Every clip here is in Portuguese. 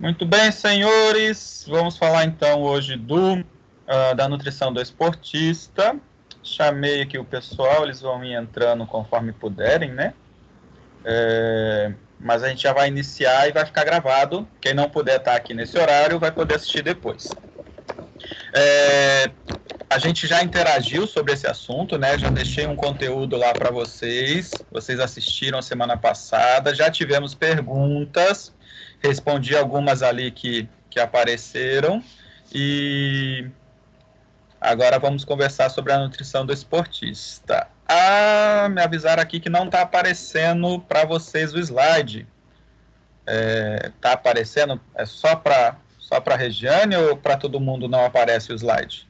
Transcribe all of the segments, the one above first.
Muito bem, senhores. Vamos falar então hoje da nutrição do esportista. Chamei aqui o pessoal, eles vão ir entrando conforme puderem, né? Mas a gente já vai iniciar e vai ficar gravado. Quem não puder estar aqui nesse horário vai poder assistir depois. A gente já interagiu sobre esse assunto, né? Já deixei um conteúdo lá para vocês. Vocês assistiram semana passada. Já tivemos perguntas. Respondi algumas ali que apareceram. E agora vamos conversar sobre a nutrição do esportista. Me avisaram aqui que não está aparecendo para vocês o slide. Está aparecendo? É só para a Regiane ou para todo mundo não aparece o slide?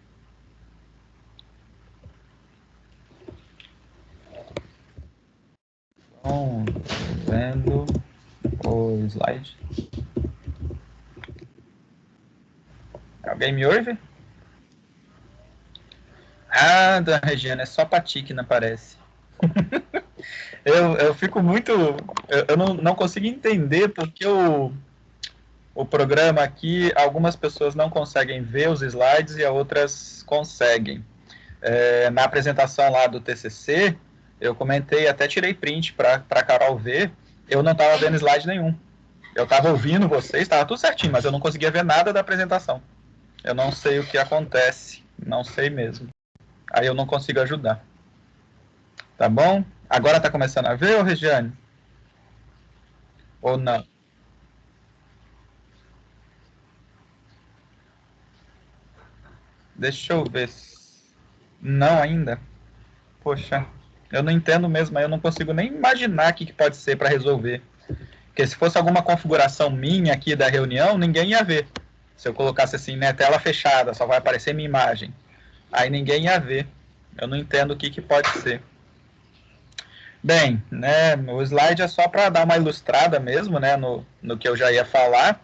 Então, vendo o slide. Alguém me ouve? Da Regiane, é só para ti que não aparece. eu fico muito... Eu não consigo entender porque o programa aqui, algumas pessoas não conseguem ver os slides e outras conseguem. Na apresentação lá do TCC, eu comentei, até tirei print para a Carol ver, eu não estava vendo slide nenhum. Eu estava ouvindo vocês, estava tudo certinho, mas eu não conseguia ver nada da apresentação. Eu não sei o que acontece, não sei mesmo. Aí eu não consigo ajudar. Tá bom? Agora está começando a ver, Regiane? Ou não? Deixa eu ver. Não ainda? Poxa, eu não entendo mesmo, eu não consigo nem imaginar o que pode ser para resolver. Porque se fosse alguma configuração minha aqui da reunião, ninguém ia ver. Se eu colocasse assim, né, tela fechada, só vai aparecer minha imagem. Aí ninguém ia ver. Eu não entendo o que pode ser. Bem, né, o slide é só para dar uma ilustrada mesmo, né, no que eu já ia falar.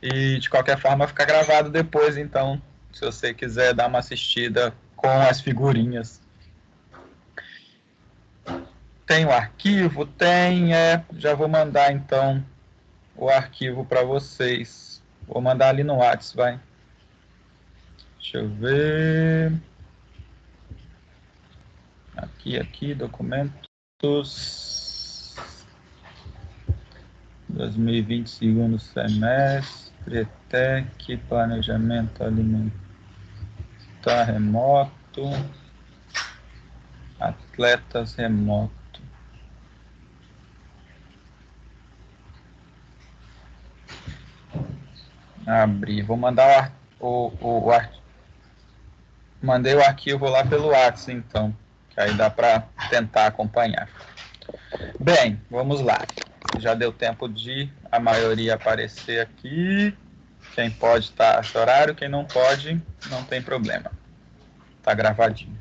E de qualquer forma fica gravado depois, então, se você quiser dar uma assistida com as figurinhas. Tem o arquivo? Tem, já vou mandar então o arquivo para vocês. Vou mandar ali no WhatsApp, vai. Deixa eu ver. Aqui, documentos. 2020, segundo semestre, ETEC, planejamento alimentar remoto, atletas remoto. Abrir, vou mandar mandei o arquivo lá pelo WhatsApp, então, que aí dá para tentar acompanhar. Bem, vamos lá. Já deu tempo de a maioria aparecer aqui. Quem pode está esse horário, quem não pode, não tem problema. Está gravadinho.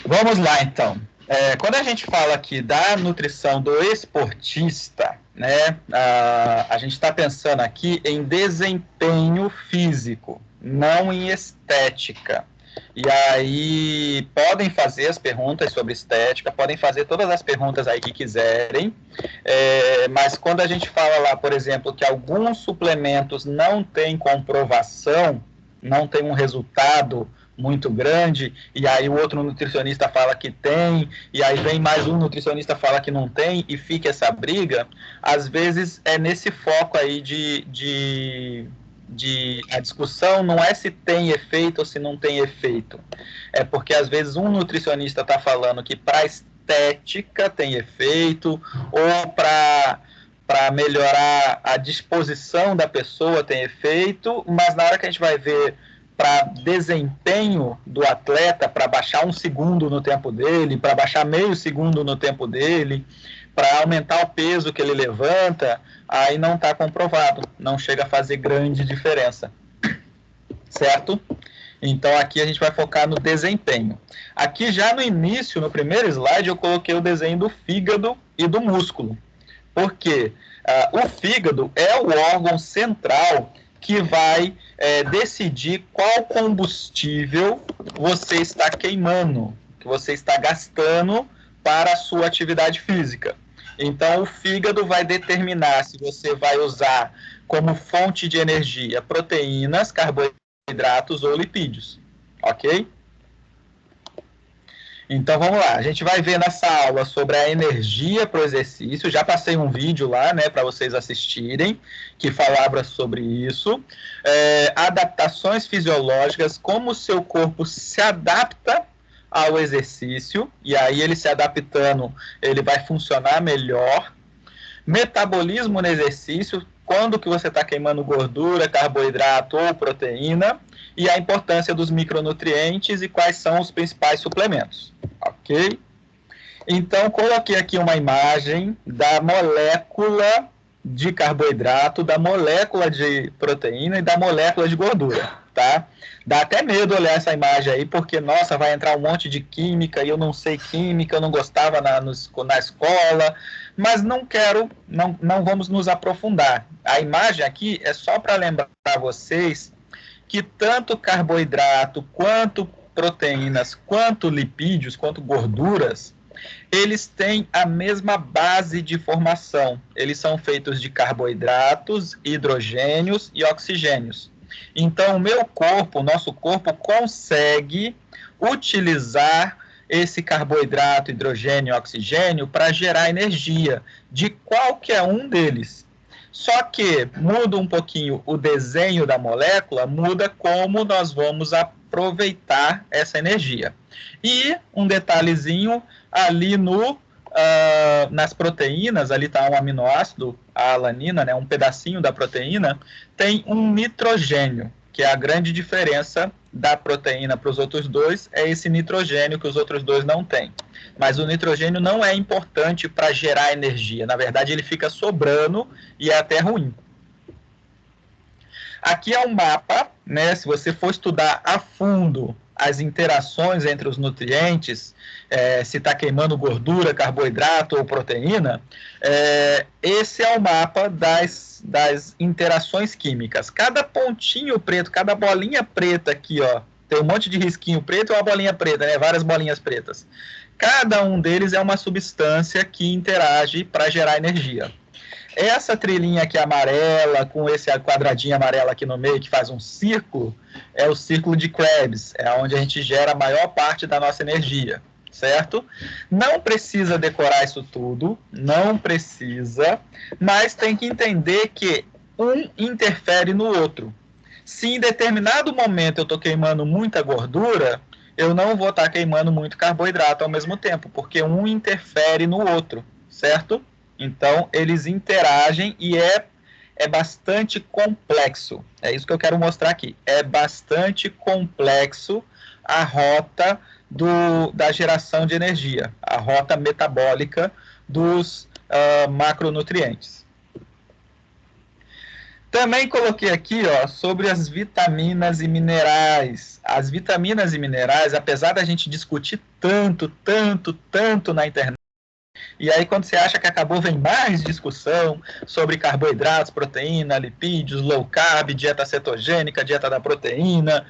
Vamos lá, então. Quando a gente fala aqui da nutrição do esportista, né, a gente está pensando aqui em desempenho físico, não em estética. E aí podem fazer as perguntas sobre estética, podem fazer todas as perguntas aí que quiserem, mas quando a gente fala lá, por exemplo, que alguns suplementos não têm comprovação, não tem um resultado muito grande, e aí o outro nutricionista fala que tem, e aí vem mais um nutricionista fala que não tem, e fica essa briga, às vezes é nesse foco aí a discussão não é se tem efeito ou se não tem efeito. É porque às vezes um nutricionista está falando que para estética tem efeito, ou para melhorar a disposição da pessoa tem efeito, mas na hora que a gente vai ver para desempenho do atleta, para baixar 1 segundo no tempo dele, para baixar meio segundo no tempo dele, para aumentar o peso que ele levanta, aí não está comprovado, não chega a fazer grande diferença, certo? Então aqui a gente vai focar no desempenho. Aqui já no início, no primeiro slide, eu coloquei o desenho do fígado e do músculo, porque o fígado é o órgão central que vai decidir qual combustível você está queimando, que você está gastando para a sua atividade física. Então, o fígado vai determinar se você vai usar como fonte de energia proteínas, carboidratos ou lipídios, ok? Então, vamos lá. A gente vai ver nessa aula sobre a energia para o exercício. Já passei um vídeo lá, né, para vocês assistirem, que falava sobre isso. Adaptações fisiológicas, como o seu corpo se adapta ao exercício, e aí ele se adaptando, ele vai funcionar melhor. Metabolismo no exercício, quando que você está queimando gordura, carboidrato ou proteína, e a importância dos micronutrientes e quais são os principais suplementos, ok? Então, coloquei aqui uma imagem da molécula de carboidrato, da molécula de proteína e da molécula de gordura, tá? Dá até medo olhar essa imagem aí, porque, nossa, vai entrar um monte de química, e eu não sei química, eu não gostava na escola, mas não quero, não vamos nos aprofundar. A imagem aqui é só para lembrar vocês que tanto carboidrato, quanto proteínas, quanto lipídios, quanto gorduras, eles têm a mesma base de formação. Eles são feitos de carboidratos, hidrogênios e oxigênios. Então, o meu corpo, o nosso corpo, consegue utilizar esse carboidrato, hidrogênio e oxigênio para gerar energia de qualquer um deles. Só que muda um pouquinho o desenho da molécula, muda como nós vamos aproveitar essa energia. E um detalhezinho, ali nas proteínas, ali está um aminoácido, a alanina, né, um pedacinho da proteína, tem um nitrogênio, que é a grande diferença da proteína para os outros dois, é esse nitrogênio que os outros dois não têm. Mas o nitrogênio não é importante para gerar energia. Na verdade, ele fica sobrando e é até ruim. Aqui é um mapa, né? Se você for estudar a fundo as interações entre os nutrientes, se está queimando gordura, carboidrato ou proteína, esse é o mapa das interações químicas. Cada pontinho preto, cada bolinha preta aqui, ó, tem um monte de risquinho preto e uma bolinha preta, né? Várias bolinhas pretas. Cada um deles é uma substância que interage para gerar energia. Essa trilhinha aqui amarela, com esse quadradinho amarelo aqui no meio, que faz um círculo, é o círculo de Krebs, é onde a gente gera a maior parte da nossa energia, certo? Não precisa decorar isso tudo, não precisa, mas tem que entender que um interfere no outro. Se em determinado momento eu estou queimando muita gordura, eu não vou estar queimando muito carboidrato ao mesmo tempo, porque um interfere no outro, certo? Então, eles interagem e é bastante complexo. É isso que eu quero mostrar aqui. É bastante complexo a rota da geração de energia, a rota metabólica dos macronutrientes. Também coloquei aqui, ó, sobre as vitaminas e minerais. As vitaminas e minerais, apesar da gente discutir tanto na internet, e aí quando você acha que acabou, vem mais discussão sobre carboidratos, proteína, lipídios, low carb, dieta cetogênica, dieta da proteína.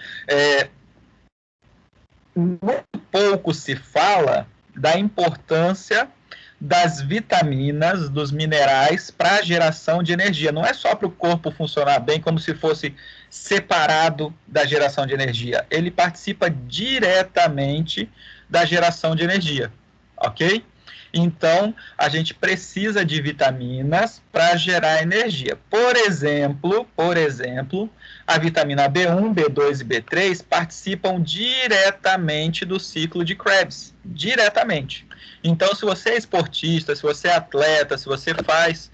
Muito pouco se fala da importância das vitaminas, dos minerais para a geração de energia. Não é só para o corpo funcionar bem, como se fosse separado da geração de energia. Ele participa diretamente da geração de energia, ok? Então, a gente precisa de vitaminas para gerar energia. Por exemplo, a vitamina B1, B2 e B3 participam diretamente do ciclo de Krebs, diretamente. Então, se você é esportista, se você é atleta, se você faz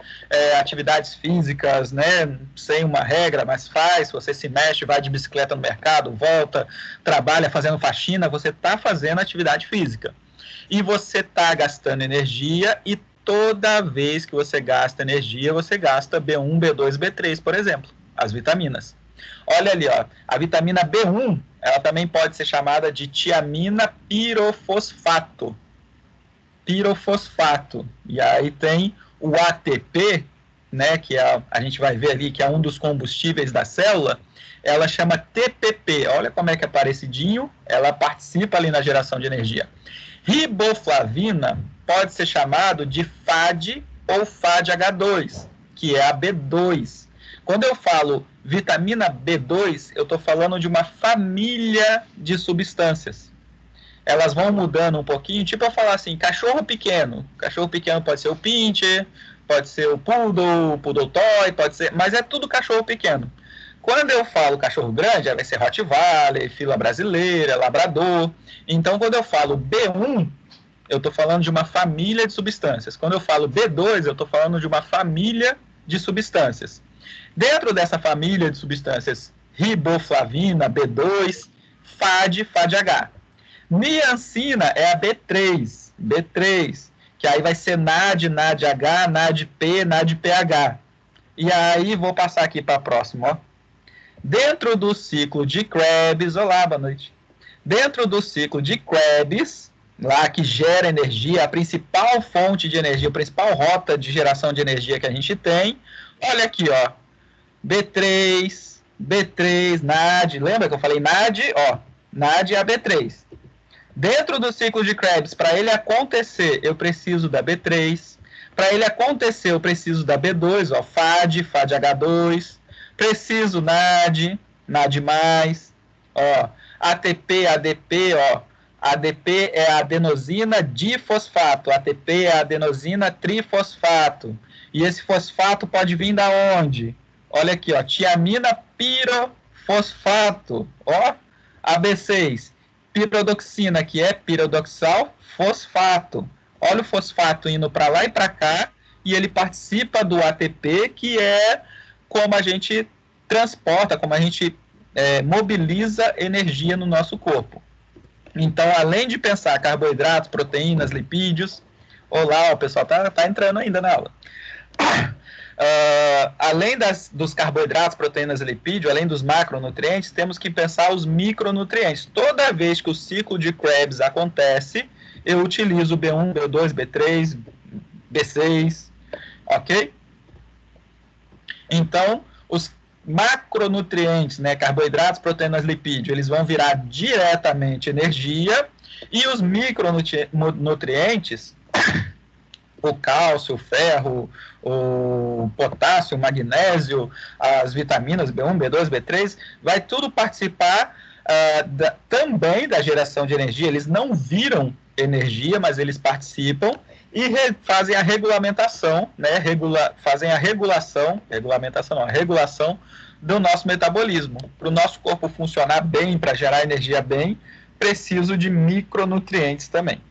atividades físicas, né, sem uma regra, mas faz, você se mexe, vai de bicicleta no mercado, volta, trabalha fazendo faxina, você está fazendo atividade física. E você está gastando energia, e toda vez que você gasta energia, você gasta B1, B2, B3, por exemplo, as vitaminas. Olha ali, ó, a vitamina B1, ela também pode ser chamada de tiamina pirofosfato. E aí tem o ATP, né, que a gente vai ver ali, que é um dos combustíveis da célula, ela chama TPP. Olha como é que é parecidinho, ela participa ali na geração de energia. Riboflavina pode ser chamado de FAD ou FAD-H2, que é a B2. Quando eu falo vitamina B2, eu estou falando de uma família de substâncias. Elas vão mudando um pouquinho, tipo eu falar assim, cachorro pequeno pode ser o pincher, pode ser o poodle, poodle toy, pode ser, mas é tudo cachorro pequeno. Quando eu falo cachorro grande, vai ser Rottweiler, fila brasileira, labrador. Então, quando eu falo B1, eu estou falando de uma família de substâncias. Quando eu falo B2, eu estou falando de uma família de substâncias. Dentro dessa família de substâncias, riboflavina, B2, FAD-H. Niacina é a B3, que aí vai ser NAD, NADH, NADP, NADPH. E aí vou passar aqui para a próxima, ó. Dentro do ciclo de Krebs, olá, boa noite. Dentro do ciclo de Krebs, lá que gera energia, a principal fonte de energia, a principal rota de geração de energia que a gente tem, olha aqui, ó, B3, NAD, lembra que eu falei NAD? Ó, NAD é a B3. Dentro do ciclo de Krebs, para ele acontecer, eu preciso da B3. Para ele acontecer, eu preciso da B2, ó, FAD-H2. Preciso NAD, NAD+, ó, ATP, ADP, ó. ADP é a adenosina difosfato, ATP é a adenosina trifosfato. E esse fosfato pode vir da onde? Olha aqui, ó, tiamina pirofosfato, ó, AB6. Pirodoxina, que é piridoxal fosfato. Olha o fosfato indo para lá e para cá, e ele participa do ATP, que é como a gente transporta, como a gente mobiliza energia no nosso corpo. Então, além de pensar carboidratos, proteínas, lipídios, olá, o pessoal tá entrando ainda na aula. Além dos carboidratos, proteínas e lipídios, além dos macronutrientes, temos que pensar os micronutrientes. Toda vez que o ciclo de Krebs acontece, eu utilizo B1, B2, B3, B6, ok? Então, os macronutrientes, né, carboidratos, proteínas, lipídios, eles vão virar diretamente energia, e os micronutrientes, o cálcio, o ferro, o potássio, o magnésio, as vitaminas B1, B2, B3, vai tudo participar também da geração de energia. Eles não viram energia, mas eles participam e fazem a regulamentação, né? Fazem a regulação do nosso metabolismo. Para o nosso corpo funcionar bem, para gerar energia bem, preciso de micronutrientes também.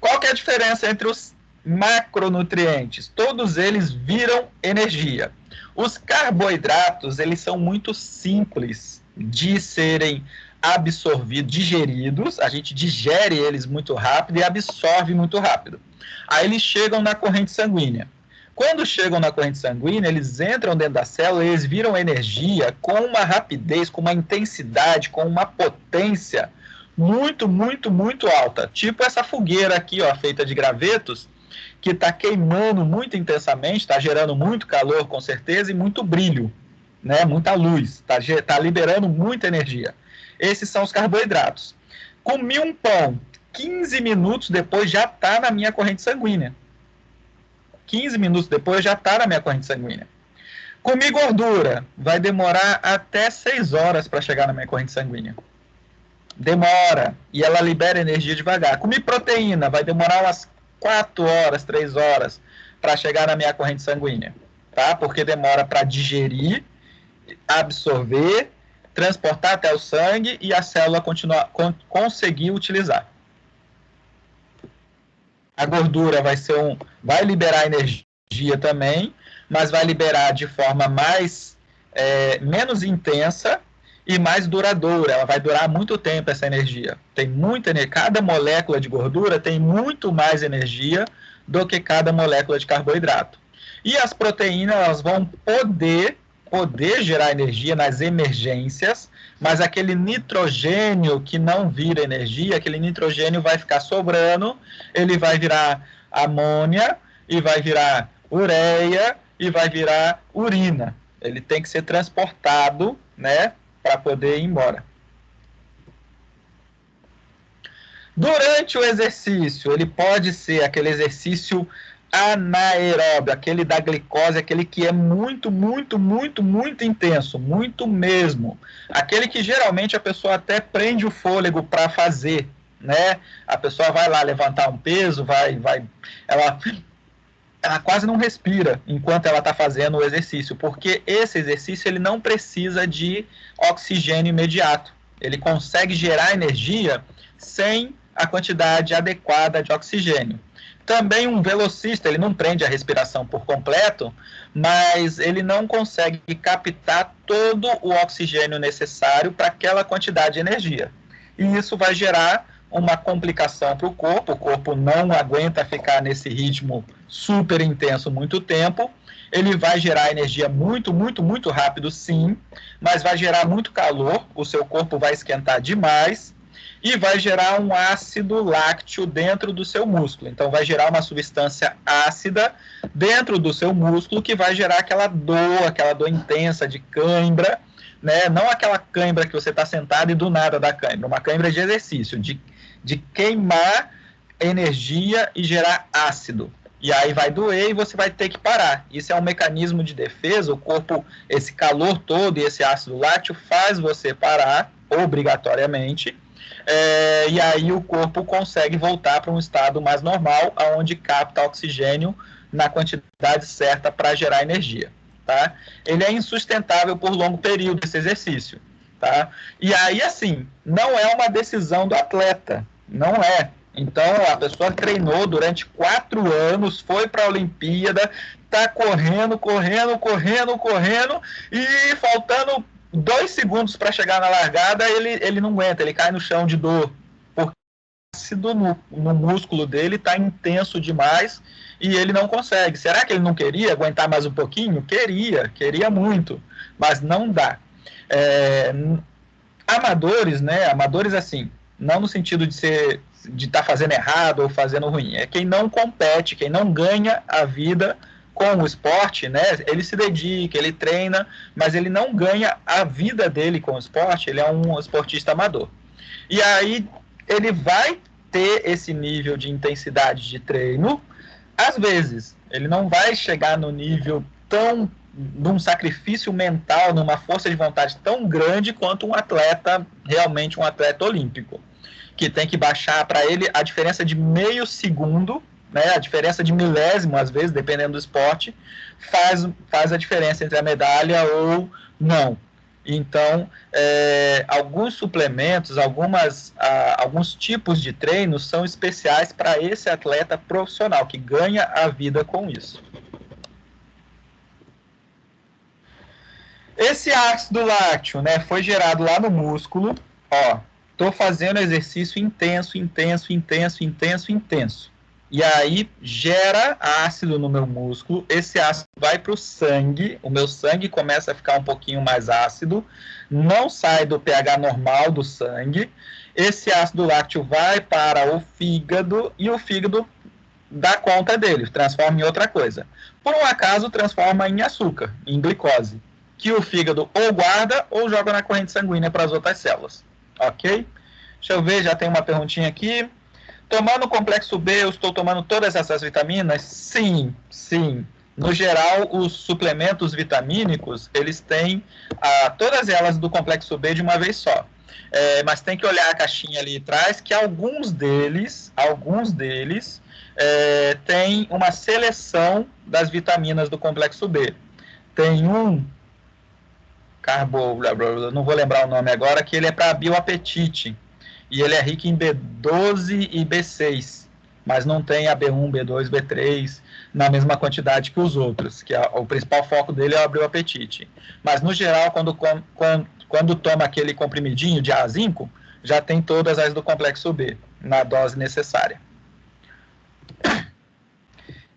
Qual que é a diferença entre os macronutrientes? Todos eles viram energia. Os carboidratos, eles são muito simples de serem absorvidos, digeridos, a gente digere eles muito rápido e absorve muito rápido. Aí eles chegam na corrente sanguínea. Quando chegam na corrente sanguínea, eles entram dentro da célula e eles viram energia com uma rapidez, com uma intensidade, com uma potência muito, muito, muito alta. Tipo essa fogueira aqui, ó, feita de gravetos, que está queimando muito intensamente, está gerando muito calor, com certeza, e muito brilho, né? Muita luz, está liberando muita energia. Esses são os carboidratos. Comi um pão, 15 minutos depois já está na minha corrente sanguínea. 15 minutos depois já está na minha corrente sanguínea. Comi gordura, vai demorar até 6 horas para chegar na minha corrente sanguínea. Demora, e ela libera energia devagar. Comi proteína, vai demorar umas 4 horas, 3 horas para chegar na minha corrente sanguínea, tá? Porque demora para digerir, absorver, transportar até o sangue e a célula conseguir utilizar. A gordura vai liberar energia também, mas vai liberar de forma menos intensa e mais duradoura. Ela vai durar muito tempo, essa energia. Tem muita energia. Cada molécula de gordura tem muito mais energia do que cada molécula de carboidrato. E as proteínas, elas vão poder gerar energia nas emergências, mas aquele nitrogênio que não vira energia, aquele nitrogênio vai ficar sobrando, ele vai virar amônia, e vai virar ureia, e vai virar urina. Ele tem que ser transportado, né, para poder ir embora. Durante o exercício, ele pode ser aquele exercício anaeróbio, aquele da glicose, aquele que é muito, muito, muito, muito intenso, muito mesmo. Aquele que geralmente a pessoa até prende o fôlego para fazer, né? A pessoa vai lá levantar um peso, ela quase não respira enquanto ela está fazendo o exercício, porque esse exercício ele não precisa de oxigênio imediato. Ele consegue gerar energia sem a quantidade adequada de oxigênio. Também um velocista, ele não prende a respiração por completo, mas ele não consegue captar todo o oxigênio necessário para aquela quantidade de energia. E isso vai gerar uma complicação para o corpo não aguenta ficar nesse ritmo super intenso muito tempo, ele vai gerar energia muito, muito, muito rápido, sim, mas vai gerar muito calor, o seu corpo vai esquentar demais, e vai gerar um ácido lácteo dentro do seu músculo. Então, vai gerar uma substância ácida dentro do seu músculo que vai gerar aquela dor intensa de cãibra, né? Não aquela cãibra que você está sentado e do nada dá cãibra, uma cãibra de exercício, de queimar energia e gerar ácido. E aí vai doer e você vai ter que parar. Isso é um mecanismo de defesa, o corpo, esse calor todo e esse ácido lácteo faz você parar, obrigatoriamente, e aí o corpo consegue voltar para um estado mais normal, onde capta oxigênio na quantidade certa para gerar energia. Tá? Ele é insustentável por longo período, esse exercício. Tá? E aí, assim, não é uma decisão do atleta, não é. Então, a pessoa treinou durante 4 anos, foi para a Olimpíada, está correndo, e faltando 2 segundos para chegar na largada, ele não aguenta, ele cai no chão de dor, porque o ácido no músculo dele está intenso demais e ele não consegue. Será que ele não queria aguentar mais um pouquinho? Queria muito, mas não dá. Amadores, né? Amadores assim, não no sentido de estar fazendo errado ou fazendo ruim, é quem não compete, quem não ganha a vida com o esporte, né? Ele se dedica, ele treina, mas ele não ganha a vida dele com o esporte, ele é um esportista amador. E aí ele vai ter esse nível de intensidade de treino, às vezes, ele não vai chegar no nível tão, num sacrifício mental, numa força de vontade tão grande quanto um atleta, realmente um atleta olímpico, que tem que baixar para ele a diferença de meio segundo, né, a diferença de milésimo, às vezes, dependendo do esporte, faz a diferença entre a medalha ou não. Então, alguns suplementos, alguns tipos de treinos são especiais para esse atleta profissional, que ganha a vida com isso. Esse ácido lácteo, né, foi gerado lá no músculo. Ó, estou fazendo exercício intenso. E aí gera ácido no meu músculo, esse ácido vai para o sangue, o meu sangue começa a ficar um pouquinho mais ácido, não sai do pH normal do sangue, esse ácido lácteo vai para o fígado e o fígado dá conta dele, transforma em outra coisa. Por um acaso, transforma em açúcar, em glicose, que o fígado ou guarda ou joga na corrente sanguínea para as outras células. Ok? Deixa eu ver, já tem uma perguntinha aqui. Tomando o complexo B, eu estou tomando todas essas vitaminas? Sim. No geral, os suplementos vitamínicos, eles têm todas elas do complexo B de uma vez só. Mas tem que olhar a caixinha ali atrás, que alguns deles têm uma seleção das vitaminas do complexo B. Tem não vou lembrar o nome agora, que ele é para bioapetite. E ele é rico em B12 e B6, mas não tem a B1, B2, B3 na mesma quantidade que os outros, que o principal foco dele é abrir o apetite. Mas, no geral, quando toma aquele comprimidinho de A5, já tem todas as do complexo B, na dose necessária.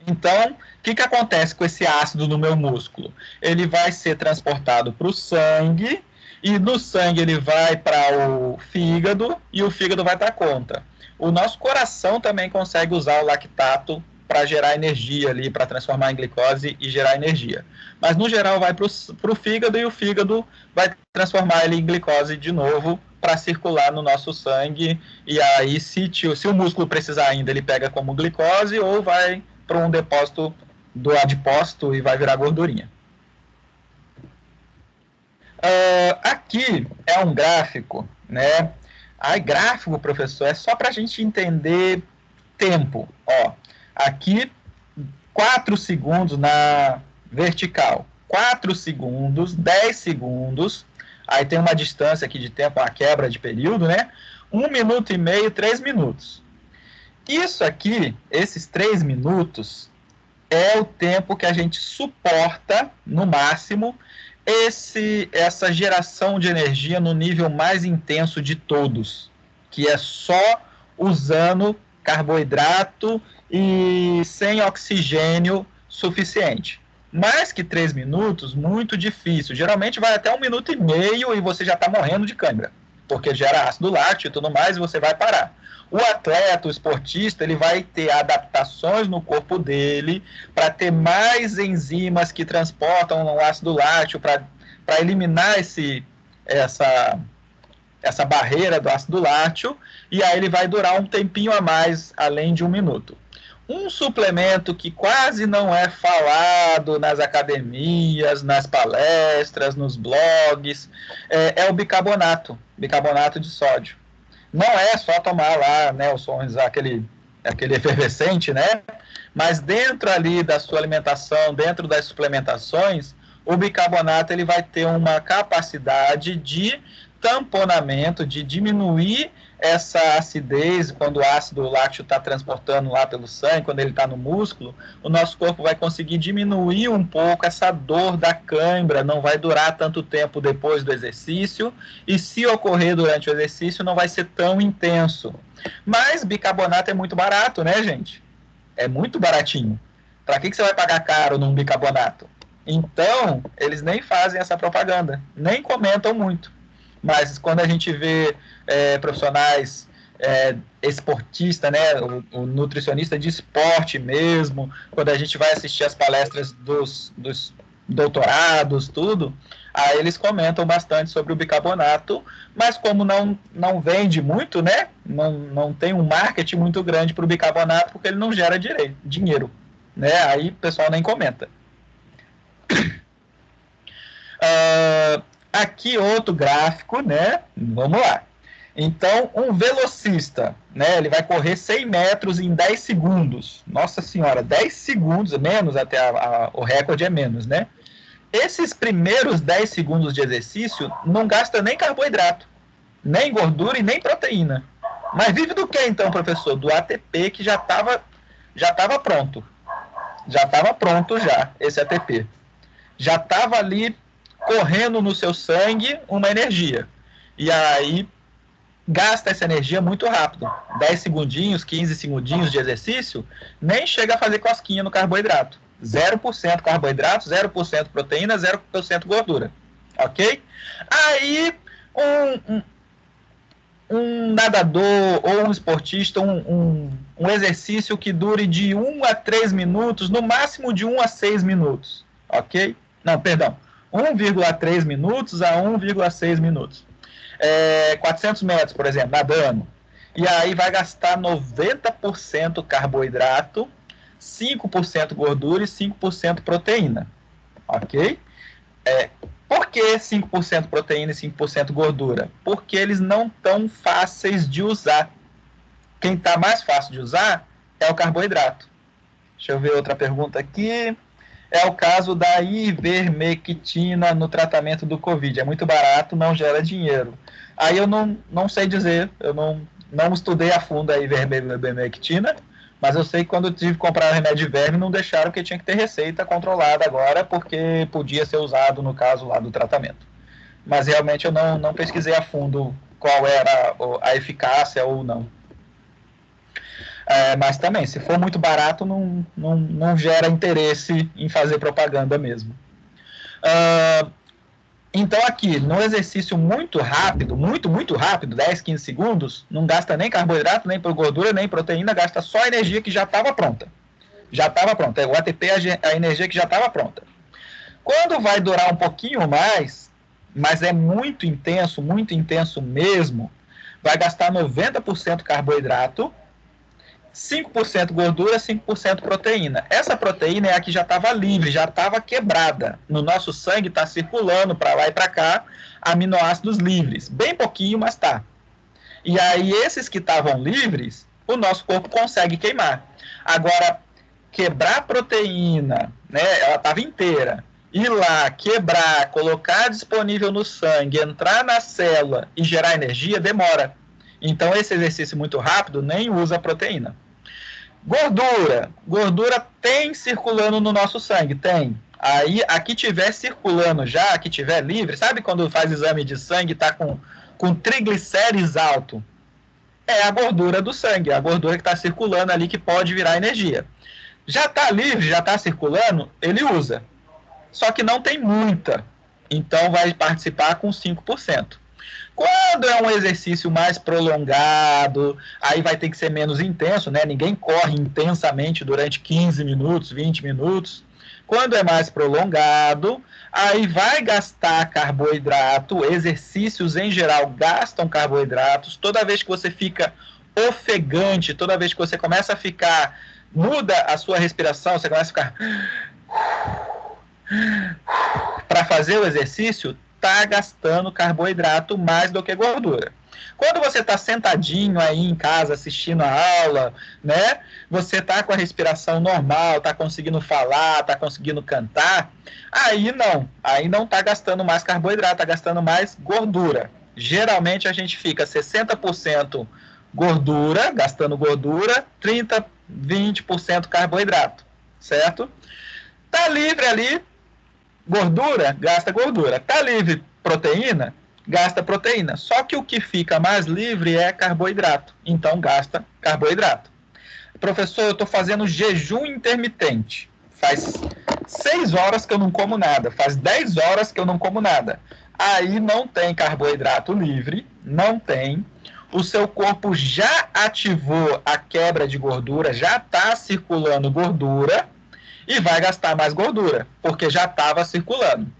Então, o que acontece com esse ácido no meu músculo? Ele vai ser transportado para o sangue, e no sangue ele vai para o fígado, e o fígado vai dar conta. O nosso coração também consegue usar o lactato para gerar energia ali, para transformar em glicose e gerar energia. Mas, no geral, vai para o fígado, e o fígado vai transformar ele em glicose de novo para circular no nosso sangue. E aí, se o músculo precisar ainda, ele pega como glicose ou vai para um depósito do adipócito e vai virar gordurinha. Aqui é um gráfico, né? Aí, gráfico, professor, é só para a gente entender tempo. Ó, aqui, 4 segundos na vertical, 4 segundos, 10 segundos, aí tem uma distância aqui de tempo, uma quebra de período, né? 1 minuto e meio, 3 minutos. Isso aqui, esses 3 minutos, é o tempo que a gente suporta, no máximo, essa geração de energia no nível mais intenso de todos, que é só usando carboidrato e sem oxigênio suficiente. Mais que 3 minutos, muito difícil. Geralmente vai até 1 minuto e meio e você já está morrendo de cãibra, porque gera ácido lático e tudo mais e você vai parar. O atleta, o esportista, ele vai ter adaptações no corpo dele para ter mais enzimas que transportam o ácido lático, para eliminar essa barreira do ácido lático, e aí ele vai durar um tempinho a mais, além de 1 minuto. Um suplemento que quase não é falado nas academias, nas palestras, nos blogs, é o bicarbonato de sódio. Não é só tomar lá, né, aquele efervescente, né? Mas dentro ali da sua alimentação, dentro das suplementações, o bicarbonato ele vai ter uma capacidade de tamponamento, de diminuir essa acidez, quando o ácido lático está transportando lá pelo sangue, quando ele está no músculo, o nosso corpo vai conseguir diminuir um pouco essa dor da cãibra, não vai durar tanto tempo depois do exercício, e se ocorrer durante o exercício, não vai ser tão intenso. Mas bicarbonato é muito barato, né, gente? É muito baratinho. Para que você vai pagar caro num bicarbonato? Então, eles nem fazem essa propaganda, nem comentam muito. Mas quando a gente vê profissionais esportistas, né, o nutricionista de esporte mesmo, quando a gente vai assistir as palestras dos doutorados, tudo, aí eles comentam bastante sobre o bicarbonato, mas como não vende muito, né, não tem um marketing muito grande para o bicarbonato, porque ele não gera dinheiro, né, aí o pessoal nem comenta. Aqui outro gráfico, né? Vamos lá. Então, um velocista, né? Ele vai correr 100 metros em 10 segundos. Nossa senhora, 10 segundos, menos até o recorde é menos, né? Esses primeiros 10 segundos de exercício não gasta nem carboidrato, nem gordura e nem proteína. Mas vive do que então, professor? Do ATP que já estava pronto. Já estava pronto já, esse ATP. Já estava ali correndo no seu sangue uma energia. E aí gasta essa energia muito rápido. 10 segundinhos, 15 segundinhos de exercício, nem chega a fazer cosquinha no carboidrato. 0% carboidrato, 0% proteína, 0% gordura. Ok? Aí um nadador ou um esportista, um exercício que dure de 1 a 3 minutos, no máximo de 1 a 6 minutos. Ok? Não, perdão. 1,3 minutos a 1,6 minutos. 400 metros, por exemplo, nadando. E aí vai gastar 90% carboidrato, 5% gordura e 5% proteína. Ok? Por que 5% proteína e 5% gordura? Porque eles não estão fáceis de usar. Quem está mais fácil de usar é o carboidrato. Deixa eu ver outra pergunta aqui. É o caso da ivermectina no tratamento do Covid. É muito barato, não gera dinheiro. Aí eu não sei dizer, eu não estudei a fundo a ivermectina, mas eu sei que quando eu tive que comprar remédio de verme, não deixaram, porque tinha que ter receita controlada agora, porque podia ser usado no caso lá do tratamento. Mas realmente eu não pesquisei a fundo qual era a eficácia ou não. Mas também, se for muito barato, não gera interesse em fazer propaganda mesmo. Então aqui, no exercício muito rápido, muito rápido, 10, 15 segundos, não gasta nem carboidrato, nem gordura, nem proteína, gasta só a energia que já estava pronta. Já estava pronta. O ATP é a energia que já estava pronta. Quando vai durar um pouquinho mais, mas é muito intenso mesmo, vai gastar 90% carboidrato, 5% gordura, 5% proteína. Essa proteína é a que já estava livre, já estava quebrada. No nosso sangue está circulando para lá e para cá aminoácidos livres. Bem pouquinho, mas tá. E aí esses que estavam livres, o nosso corpo consegue queimar. Agora, quebrar a proteína, né, ela estava inteira, ir lá, quebrar, colocar disponível no sangue, entrar na célula e gerar energia, demora. Então, esse exercício muito rápido nem usa proteína. Gordura tem circulando no nosso sangue? Tem. Aí, a que tiver circulando já, a que tiver livre, sabe quando faz exame de sangue e está com triglicérides alto? É a gordura do sangue, a gordura que está circulando ali que pode virar energia. Já está livre, já está circulando, ele usa. Só que não tem muita. Então vai participar com 5%. Quando é um exercício mais prolongado, aí vai ter que ser menos intenso, né? Ninguém corre intensamente durante 15 minutos, 20 minutos. Quando é mais prolongado, aí vai gastar carboidrato. Exercícios em geral gastam carboidratos. Toda vez que você fica ofegante, toda vez que você começa a ficar, muda a sua respiração, você começa a ficar para fazer o exercício, está gastando carboidrato mais do que gordura. Quando você está sentadinho aí em casa assistindo a aula, né? Você está com a respiração normal, está conseguindo falar, está conseguindo cantar, aí não está gastando mais carboidrato, está gastando mais gordura. Geralmente a gente fica 60% gordura, gastando gordura, 30%, 20% carboidrato, certo? Tá livre ali, gordura, gasta gordura. Tá livre proteína, gasta proteína. Só que o que fica mais livre é carboidrato. Então, gasta carboidrato. Professor, eu estou fazendo jejum intermitente. Faz 6 horas que eu não como nada. Faz 10 horas que eu não como nada. Aí não tem carboidrato livre. Não tem. O seu corpo já ativou a quebra de gordura. Já está circulando gordura. E vai gastar mais gordura, porque já estava circulando.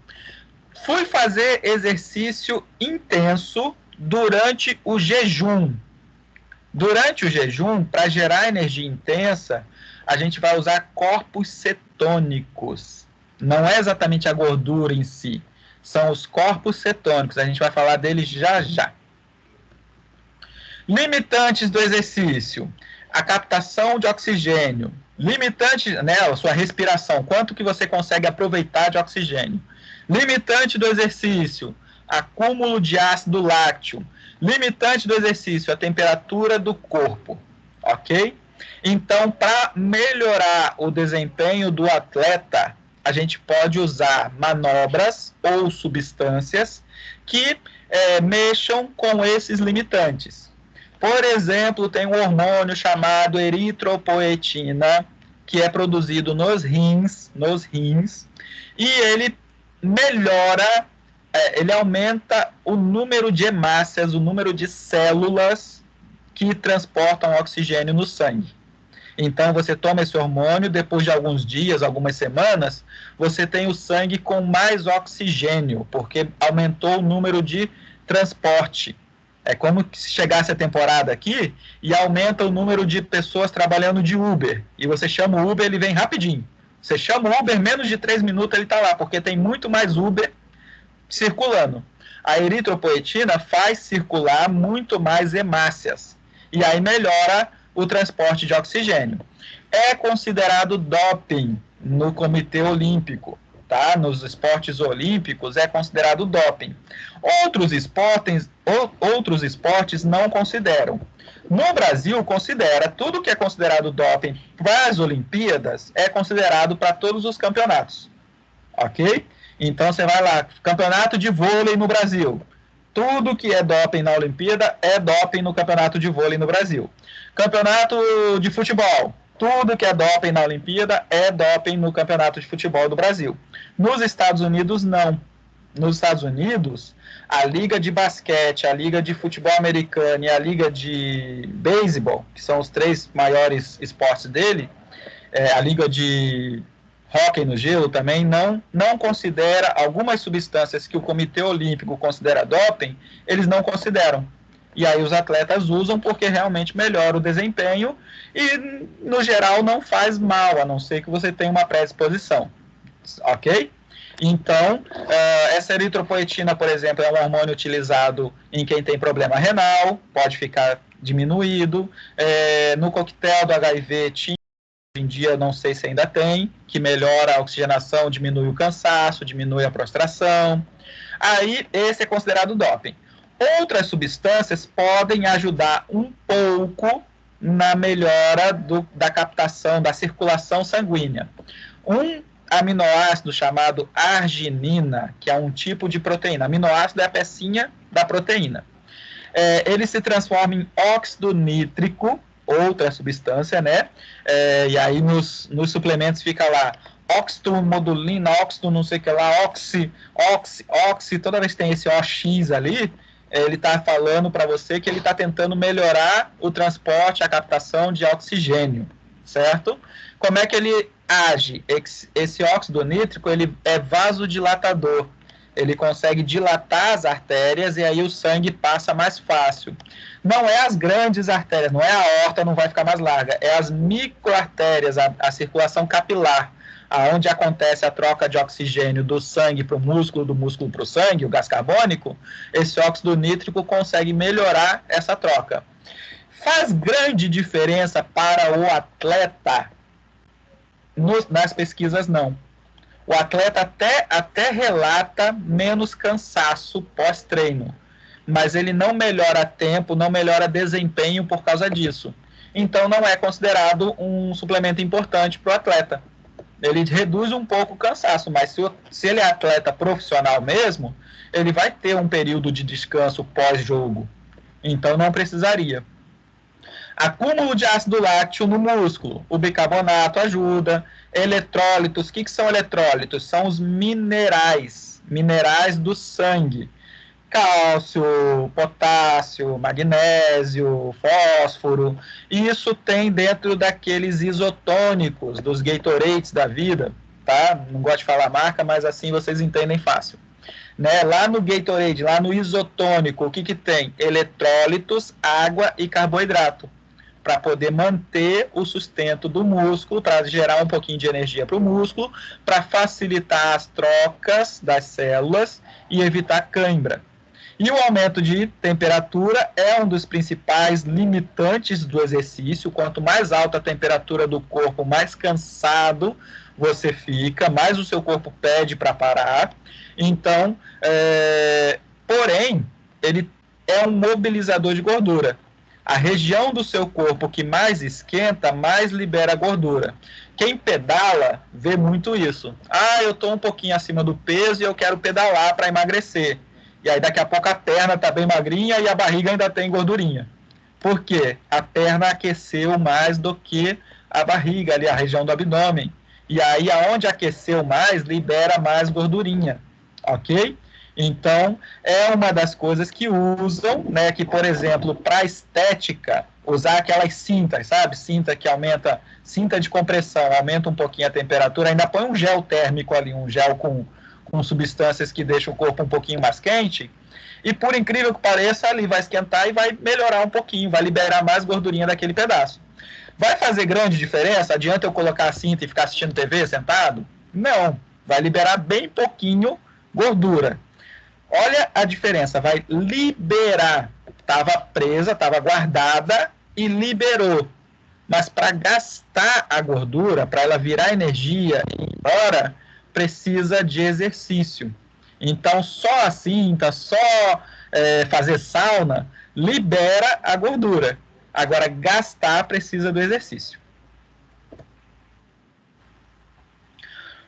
Fui fazer exercício intenso durante o jejum. Durante o jejum, para gerar energia intensa, a gente vai usar corpos cetônicos. Não é exatamente a gordura em si, são os corpos cetônicos. A gente vai falar deles já já. Limitantes do exercício: a captação de oxigênio. Limitante, né, a sua respiração, quanto que você consegue aproveitar de oxigênio. Limitante do exercício: acúmulo de ácido lácteo. Limitante do exercício: a temperatura do corpo, ok? Então, para melhorar o desempenho do atleta, a gente pode usar manobras ou substâncias que mexam com esses limitantes. Por exemplo, tem um hormônio chamado eritropoetina, que é produzido nos rins, e ele melhora, ele aumenta o número de hemácias, o número de células que transportam oxigênio no sangue. Então, você toma esse hormônio, depois de alguns dias, algumas semanas, você tem o sangue com mais oxigênio, porque aumentou o número de transporte. É como se chegasse a temporada aqui e aumenta o número de pessoas trabalhando de Uber. E você chama o Uber, ele vem rapidinho. Você chama o Uber, menos de 3 minutos ele está lá, porque tem muito mais Uber circulando. A eritropoetina faz circular muito mais hemácias. E aí melhora o transporte de oxigênio. É considerado doping no Comitê Olímpico. Tá? Nos esportes olímpicos é considerado doping. Outros esportes não consideram. No Brasil, considera tudo que é considerado doping para as Olimpíadas é considerado para todos os campeonatos. Ok? Então você vai lá, campeonato de vôlei no Brasil. Tudo que é doping na Olimpíada é doping no campeonato de vôlei no Brasil. Campeonato de futebol. Tudo que é doping na Olimpíada é doping no campeonato de futebol do Brasil. Nos Estados Unidos, não. Nos Estados Unidos, a liga de basquete, a liga de futebol americano e a liga de beisebol, que são os 3 maiores esportes dele, a liga de hóquei no gelo também, não considera algumas substâncias que o Comitê Olímpico considera doping, eles não consideram. E aí os atletas usam porque realmente melhora o desempenho e, no geral, não faz mal, a não ser que você tenha uma predisposição, ok? Então, essa eritropoetina, por exemplo, é um hormônio utilizado em quem tem problema renal, pode ficar diminuído. No coquetel do HIV tinha, hoje em dia não sei se ainda tem, que melhora a oxigenação, diminui o cansaço, diminui a prostração. Aí, esse é considerado doping. Outras substâncias podem ajudar um pouco na melhora da captação, da circulação sanguínea. Um aminoácido chamado arginina, que é um tipo de proteína. Aminoácido é a pecinha da proteína. Ele se transforma em óxido nítrico, outra substância, né? E aí nos suplementos fica lá óxido modulina, óxido não sei o que lá, oxi, toda vez que tem esse OX ali, ele está falando para você que ele está tentando melhorar o transporte, a captação de oxigênio, certo? Como é que ele age? Esse óxido nítrico, ele é vasodilatador. Ele consegue dilatar as artérias e aí o sangue passa mais fácil. Não é as grandes artérias, não é a aorta, não vai ficar mais larga, é as microartérias, a circulação capilar, aonde acontece a troca de oxigênio do sangue para o músculo, do músculo para o sangue, o gás carbônico. Esse óxido nítrico consegue melhorar essa troca. Faz grande diferença para o atleta? Nas pesquisas, não. O atleta até relata menos cansaço pós-treino, mas ele não melhora tempo, não melhora desempenho por causa disso. Então, não é considerado um suplemento importante para o atleta. Ele reduz um pouco o cansaço, mas se ele é atleta profissional mesmo, ele vai ter um período de descanso pós-jogo. Então, não precisaria. Acúmulo de ácido lácteo no músculo. O bicarbonato ajuda. Eletrólitos. O que são eletrólitos? São os minerais do sangue. Cálcio, potássio, magnésio, fósforo. Isso tem dentro daqueles isotônicos, dos Gatorades da vida, tá? Não gosto de falar marca, mas assim vocês entendem fácil. Né? Lá no Gatorade, lá no isotônico, o que tem? Eletrólitos, água e carboidrato, para poder manter o sustento do músculo, para gerar um pouquinho de energia para o músculo, para facilitar as trocas das células e evitar cãibra. E o aumento de temperatura é um dos principais limitantes do exercício. Quanto mais alta a temperatura do corpo, mais cansado você fica, mais o seu corpo pede para parar. Então, porém, ele é um mobilizador de gordura. A região do seu corpo que mais esquenta, mais libera gordura. Quem pedala vê muito isso. Eu estou um pouquinho acima do peso e eu quero pedalar para emagrecer. E aí daqui a pouco a perna está bem magrinha e a barriga ainda tem gordurinha. Por quê? A perna aqueceu mais do que a barriga, ali a região do abdômen. E aí aonde aqueceu mais, libera mais gordurinha. Ok? Então, é uma das coisas que usam, né, que, por exemplo, para estética, usar aquelas cintas, sabe? Cinta que aumenta, cinta de compressão, aumenta um pouquinho a temperatura, ainda põe um gel térmico ali, um gel com substâncias que deixam o corpo um pouquinho mais quente, e por incrível que pareça, ali vai esquentar e vai melhorar um pouquinho, vai liberar mais gordurinha daquele pedaço. Vai fazer grande diferença? Adianta eu colocar a cinta e ficar assistindo TV sentado? Não, vai liberar bem pouquinho gordura. Olha a diferença, vai liberar. Estava presa, estava guardada e liberou. Mas para gastar a gordura, para ela virar energia e ir embora, precisa de exercício. Então, só a cinta, só fazer sauna, libera a gordura. Agora, gastar precisa do exercício.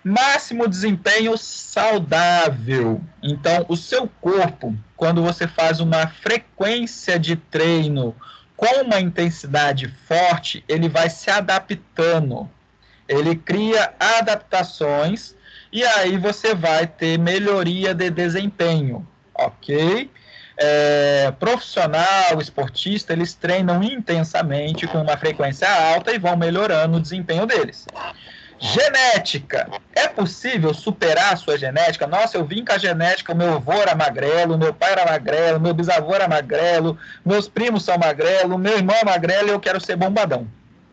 Máximo desempenho saudável. Então, o seu corpo, quando você faz uma frequência de treino com uma intensidade forte, ele vai se adaptando. Ele cria adaptações e aí você vai ter melhoria de desempenho, ok? Profissional, esportista, eles treinam intensamente com uma frequência alta e vão melhorando o desempenho deles. Genética. É possível superar a sua genética? Nossa, eu vim com a genética, o meu avô era magrelo, meu pai era magrelo, meu bisavô era magrelo, meus primos são magrelo, meu irmão é magrelo e eu quero ser bombadão.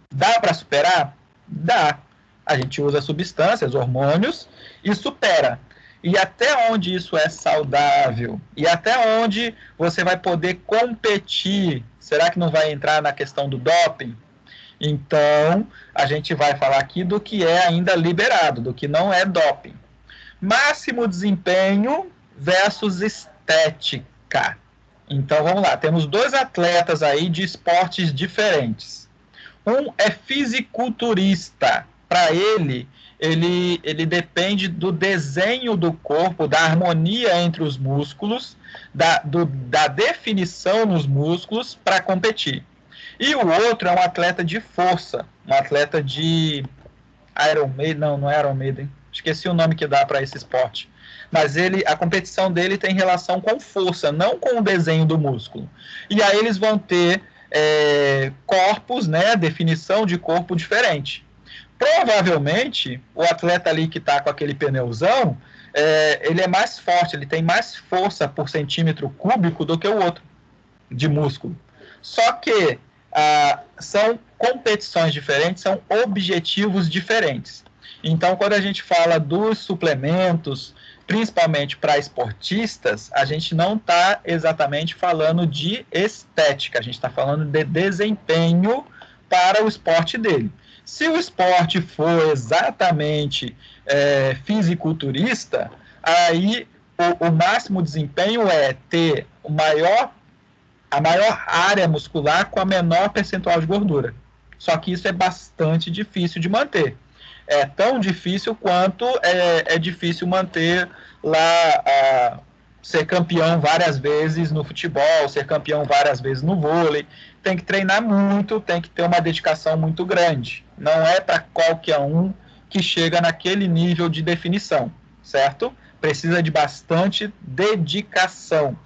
Dá para superar? Dá. A gente usa substâncias, hormônios e supera. E até onde isso é saudável? E até onde você vai poder competir? Será que não vai entrar na questão do doping? Então, a gente vai falar aqui do que é ainda liberado, do que não é doping. Máximo desempenho versus estética. Então, vamos lá. Temos dois atletas aí de esportes diferentes. Um é fisiculturista. Para ele depende do desenho do corpo, da harmonia entre os músculos, da definição nos músculos para competir. E o outro é um atleta de força, um atleta de Iron Maiden, não é Iron Maiden, esqueci o nome que dá para esse esporte. Mas a competição dele tem relação com força, não com o desenho do músculo. E aí eles vão ter corpos, né, definição de corpo diferente. Provavelmente, o atleta ali que está com aquele pneuzão, ele é mais forte, ele tem mais força por centímetro cúbico do que o outro, de músculo. Só que são competições diferentes, são objetivos diferentes. Então, quando a gente fala dos suplementos, principalmente para esportistas, a gente não está exatamente falando de estética, a gente está falando de desempenho para o esporte dele. Se o esporte for exatamente fisiculturista, aí o máximo desempenho é ter a maior área muscular com a menor percentual de gordura. Só que isso é bastante difícil de manter. É tão difícil quanto é difícil manter lá ser campeão várias vezes no futebol, ser campeão várias vezes no vôlei. Tem que treinar muito, tem que ter uma dedicação muito grande. Não é para qualquer um que chega naquele nível de definição, certo? Precisa de bastante dedicação.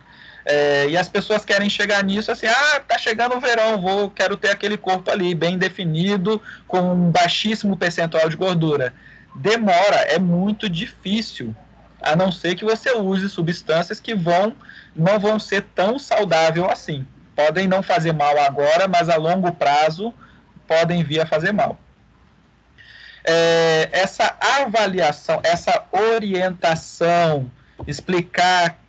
E as pessoas querem chegar nisso assim, tá chegando o verão, quero ter aquele corpo ali, bem definido, com um baixíssimo percentual de gordura. Demora, é muito difícil, a não ser que você use substâncias que não vão ser tão saudáveis assim. Podem não fazer mal agora, mas a longo prazo podem vir a fazer mal. Essa avaliação, essa orientação, explicar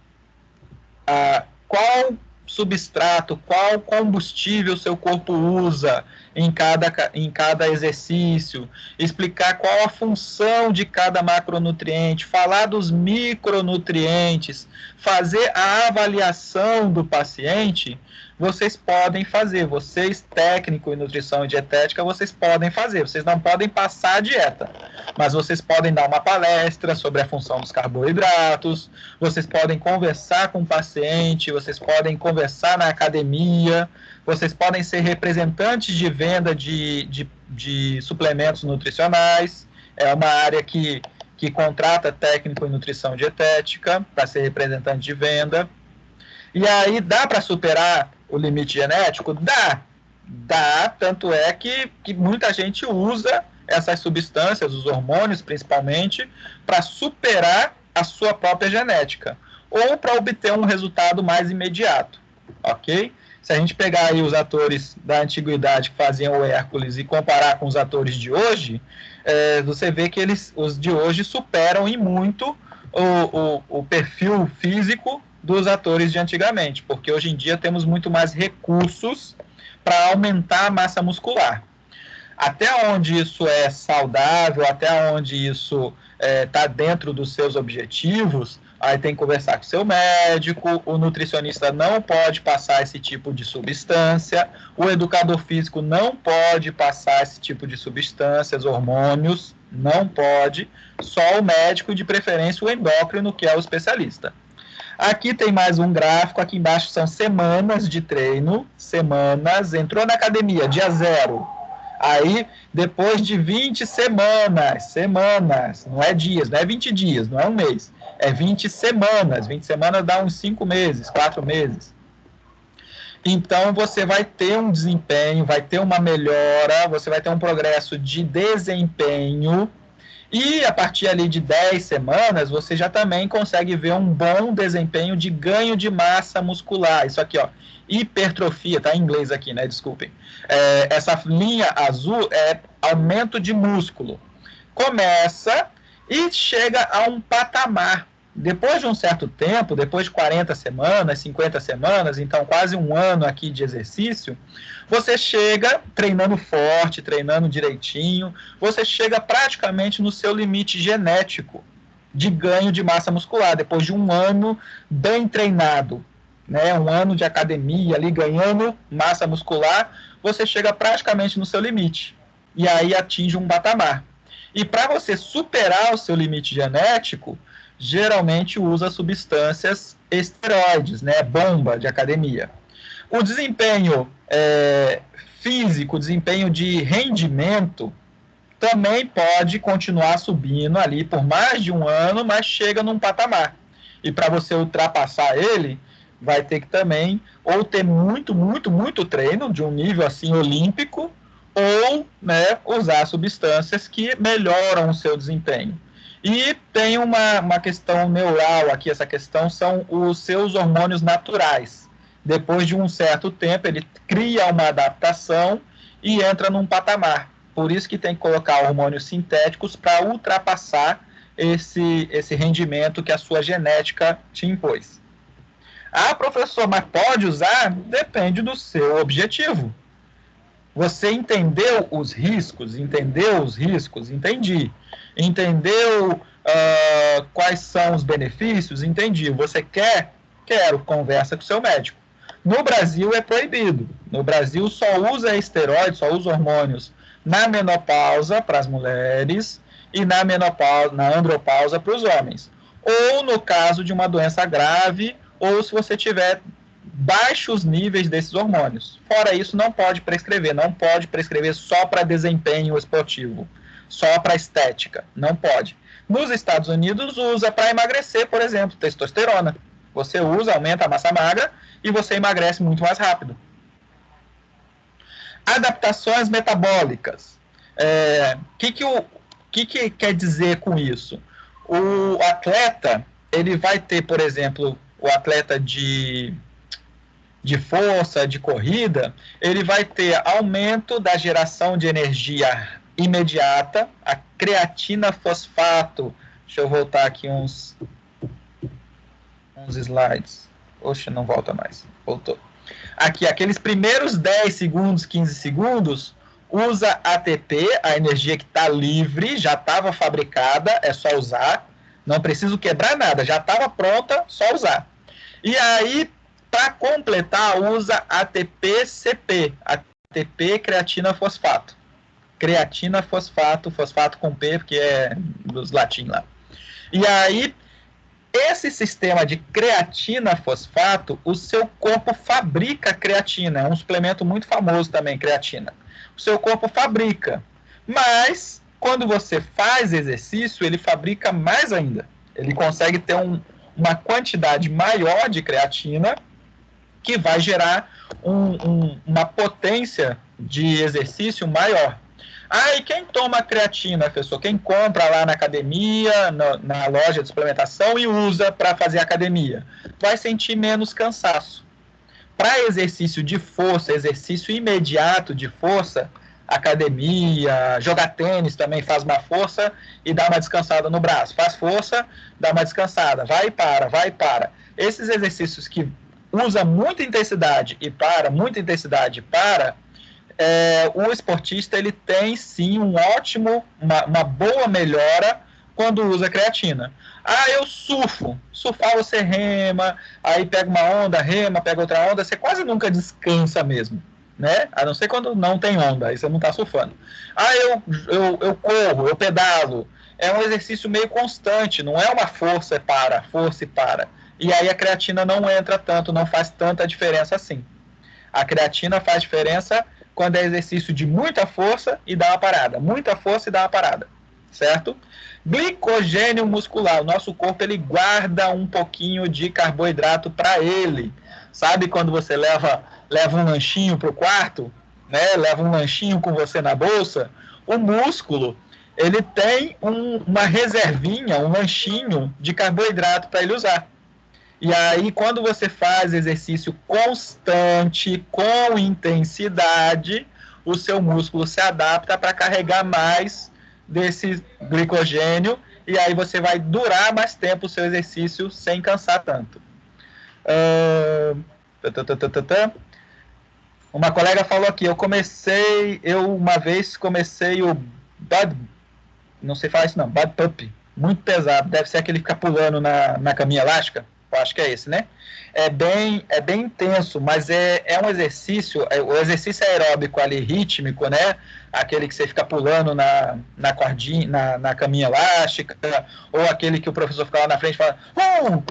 qual substrato, qual combustível seu corpo usa em cada exercício, explicar qual a função de cada macronutriente, falar dos micronutrientes, fazer a avaliação do paciente, vocês podem fazer. Vocês, técnico em nutrição e dietética, vocês podem fazer. Vocês não podem passar a dieta, mas vocês podem dar uma palestra sobre a função dos carboidratos, vocês podem conversar com o paciente, vocês podem conversar na academia, vocês podem ser representantes de venda de suplementos nutricionais. É uma área que contrata técnico em nutrição dietética para ser representante de venda. E aí, dá para superar o limite genético? Dá, tanto é que muita gente usa essas substâncias, os hormônios principalmente, para superar a sua própria genética, ou para obter um resultado mais imediato, ok? Se a gente pegar aí os atores da antiguidade que faziam o Hércules e comparar com os atores de hoje, você vê que os de hoje superam em muito o perfil físico dos atores de antigamente, porque hoje em dia temos muito mais recursos para aumentar a massa muscular. Até onde isso é saudável, até onde isso está dentro dos seus objetivos, aí tem que conversar com o seu médico, o nutricionista não pode passar esse tipo de substância, o educador físico não pode passar esse tipo de substâncias, hormônios, não pode, só o médico, de preferência o endócrino, que é o especialista. Aqui tem mais um gráfico, aqui embaixo são semanas de treino, entrou na academia, dia 0. Aí, depois de 20 semanas, não é dias, não é 20 dias, não é um mês, é 20 semanas dá uns 5 meses, 4 meses. Então, você vai ter um desempenho, vai ter uma melhora, você vai ter um progresso de desempenho, E a partir ali de 10 semanas, você já também consegue ver um bom desempenho de ganho de massa muscular. Isso aqui, ó, hipertrofia, tá em inglês aqui, né? Desculpem. Essa linha azul é aumento de músculo. Começa e chega a um patamar. Depois de um certo tempo, depois de 40 semanas, 50 semanas, então quase um ano aqui de exercício, você chega treinando forte, treinando direitinho, você chega praticamente no seu limite genético de ganho de massa muscular, depois de um ano bem treinado, né? Um ano de academia ali ganhando massa muscular, você chega praticamente no seu limite. E aí atinge um patamar. E para você superar o seu limite genético, geralmente usa substâncias esteroides, né? Bomba de academia. O desempenho físico, o desempenho de rendimento, também pode continuar subindo ali por mais de um ano, mas chega num patamar. E para você ultrapassar ele, vai ter que também ou ter muito treino de um nível assim olímpico, ou, né, usar substâncias que melhoram o seu desempenho. E tem uma questão neural aqui, essa questão são os seus hormônios naturais. Depois de um certo tempo, ele cria uma adaptação e entra num patamar. Por isso que tem que colocar hormônios sintéticos para ultrapassar esse rendimento que a sua genética te impôs. Ah, professor, mas pode usar? Depende do seu objetivo. Você entendeu os riscos? Entendeu os riscos? Entendi. Entendeu quais são os benefícios? Entendi. Você quer? Quero. Conversa com o seu médico. No Brasil é proibido. No Brasil só usa esteroides, só usa hormônios na menopausa para as mulheres e na andropausa para os homens. Ou no caso de uma doença grave, ou se você tiver baixos níveis desses hormônios. Fora isso, não pode prescrever só para desempenho esportivo, só para estética, não pode. Nos Estados Unidos, usa para emagrecer, por exemplo, testosterona. Você usa, aumenta a massa magra e você emagrece muito mais rápido. Adaptações metabólicas. Que quer dizer com isso? O atleta, ele vai ter, por exemplo, o atleta de força, de corrida, ele vai ter aumento da geração de energia imediata, a creatina fosfato. Deixa eu voltar aqui uns slides. Oxe, não volta mais. Voltou. Aqui, aqueles primeiros 10 segundos, 15 segundos, usa ATP, a energia que está livre, já estava fabricada, é só usar. Não preciso quebrar nada, já estava pronta, só usar. E aí, para completar, usa ATP-CP, ATP creatina fosfato. Creatina fosfato, fosfato com P, porque é dos latim lá. E aí, esse sistema de creatina fosfato, o seu corpo fabrica creatina, é um suplemento muito famoso também, creatina. O seu corpo fabrica, mas quando você faz exercício, ele fabrica mais ainda. Ele consegue ter uma quantidade maior de creatina que vai gerar uma potência de exercício maior. Ah, e quem toma creatina, professor? Quem compra lá na academia, na loja de suplementação e usa para fazer academia? Vai sentir menos cansaço. Para exercício de força, exercício imediato de força, academia, jogar tênis também faz uma força e dá uma descansada no braço. Faz força, dá uma descansada, vai e para, vai e para. Esses exercícios que usa muita intensidade e para, muita intensidade e para, o esportista ele tem sim uma boa melhora quando usa creatina. Ah, eu surfo. Surfar você rema, aí pega uma onda, rema, pega outra onda, você quase nunca descansa mesmo, né? A não ser quando não tem onda, aí você não está surfando. Ah, eu corro, eu pedalo. É um exercício meio constante, não é uma força e para. E aí a creatina não entra tanto, não faz tanta diferença assim. A creatina faz diferença quando é exercício de muita força e dá uma parada. Muita força e dá uma parada, certo? Glicogênio muscular. O nosso corpo, ele guarda um pouquinho de carboidrato para ele. Sabe quando você leva um lanchinho para o quarto? Né? Leva um lanchinho com você na bolsa? O músculo, ele tem uma reservinha, um lanchinho de carboidrato para ele usar. E aí, quando você faz exercício constante, com intensidade, o seu músculo se adapta para carregar mais desse glicogênio, e aí você vai durar mais tempo o seu exercício sem cansar tanto. Uma colega falou aqui, eu uma vez comecei o Bud, não sei falar isso não, Bud Puppy, muito pesado, deve ser aquele que fica pulando na caminha elástica, eu acho que é esse, né? É bem intenso, mas é um exercício, o exercício aeróbico ali, rítmico, né? Aquele que você fica pulando na cordinha, na caminha elástica, ou aquele que o professor fica lá na frente e fala, 1,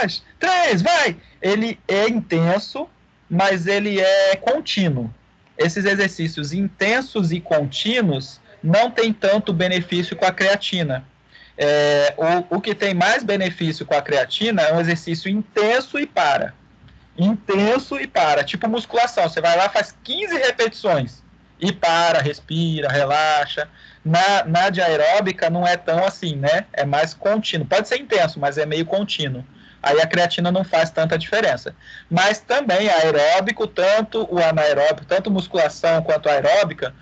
2, 3, vai! Ele é intenso, mas ele é contínuo. Esses exercícios intensos e contínuos não tem tanto benefício com a creatina. O que tem mais benefício com a creatina é um exercício intenso e para. Intenso e para. Tipo musculação. Você vai lá, faz 15 repetições e para, respira, relaxa. Na de aeróbica não é tão assim, né? É mais contínuo. Pode ser intenso, mas é meio contínuo. Aí a creatina não faz tanta diferença. Mas também aeróbico, tanto o anaeróbico, tanto musculação quanto aeróbica,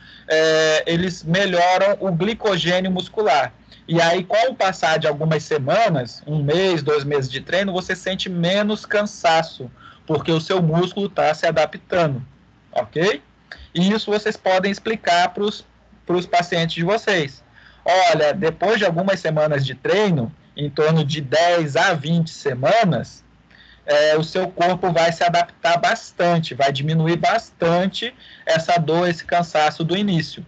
eles melhoram o glicogênio muscular. E aí, com o passar de algumas semanas, 1 mês, 2 meses de treino, você sente menos cansaço, porque o seu músculo está se adaptando, ok? E isso vocês podem explicar para os pacientes de vocês. Olha, depois de algumas semanas de treino, em torno de 10 a 20 semanas, o seu corpo vai se adaptar bastante, vai diminuir bastante essa dor, esse cansaço do início.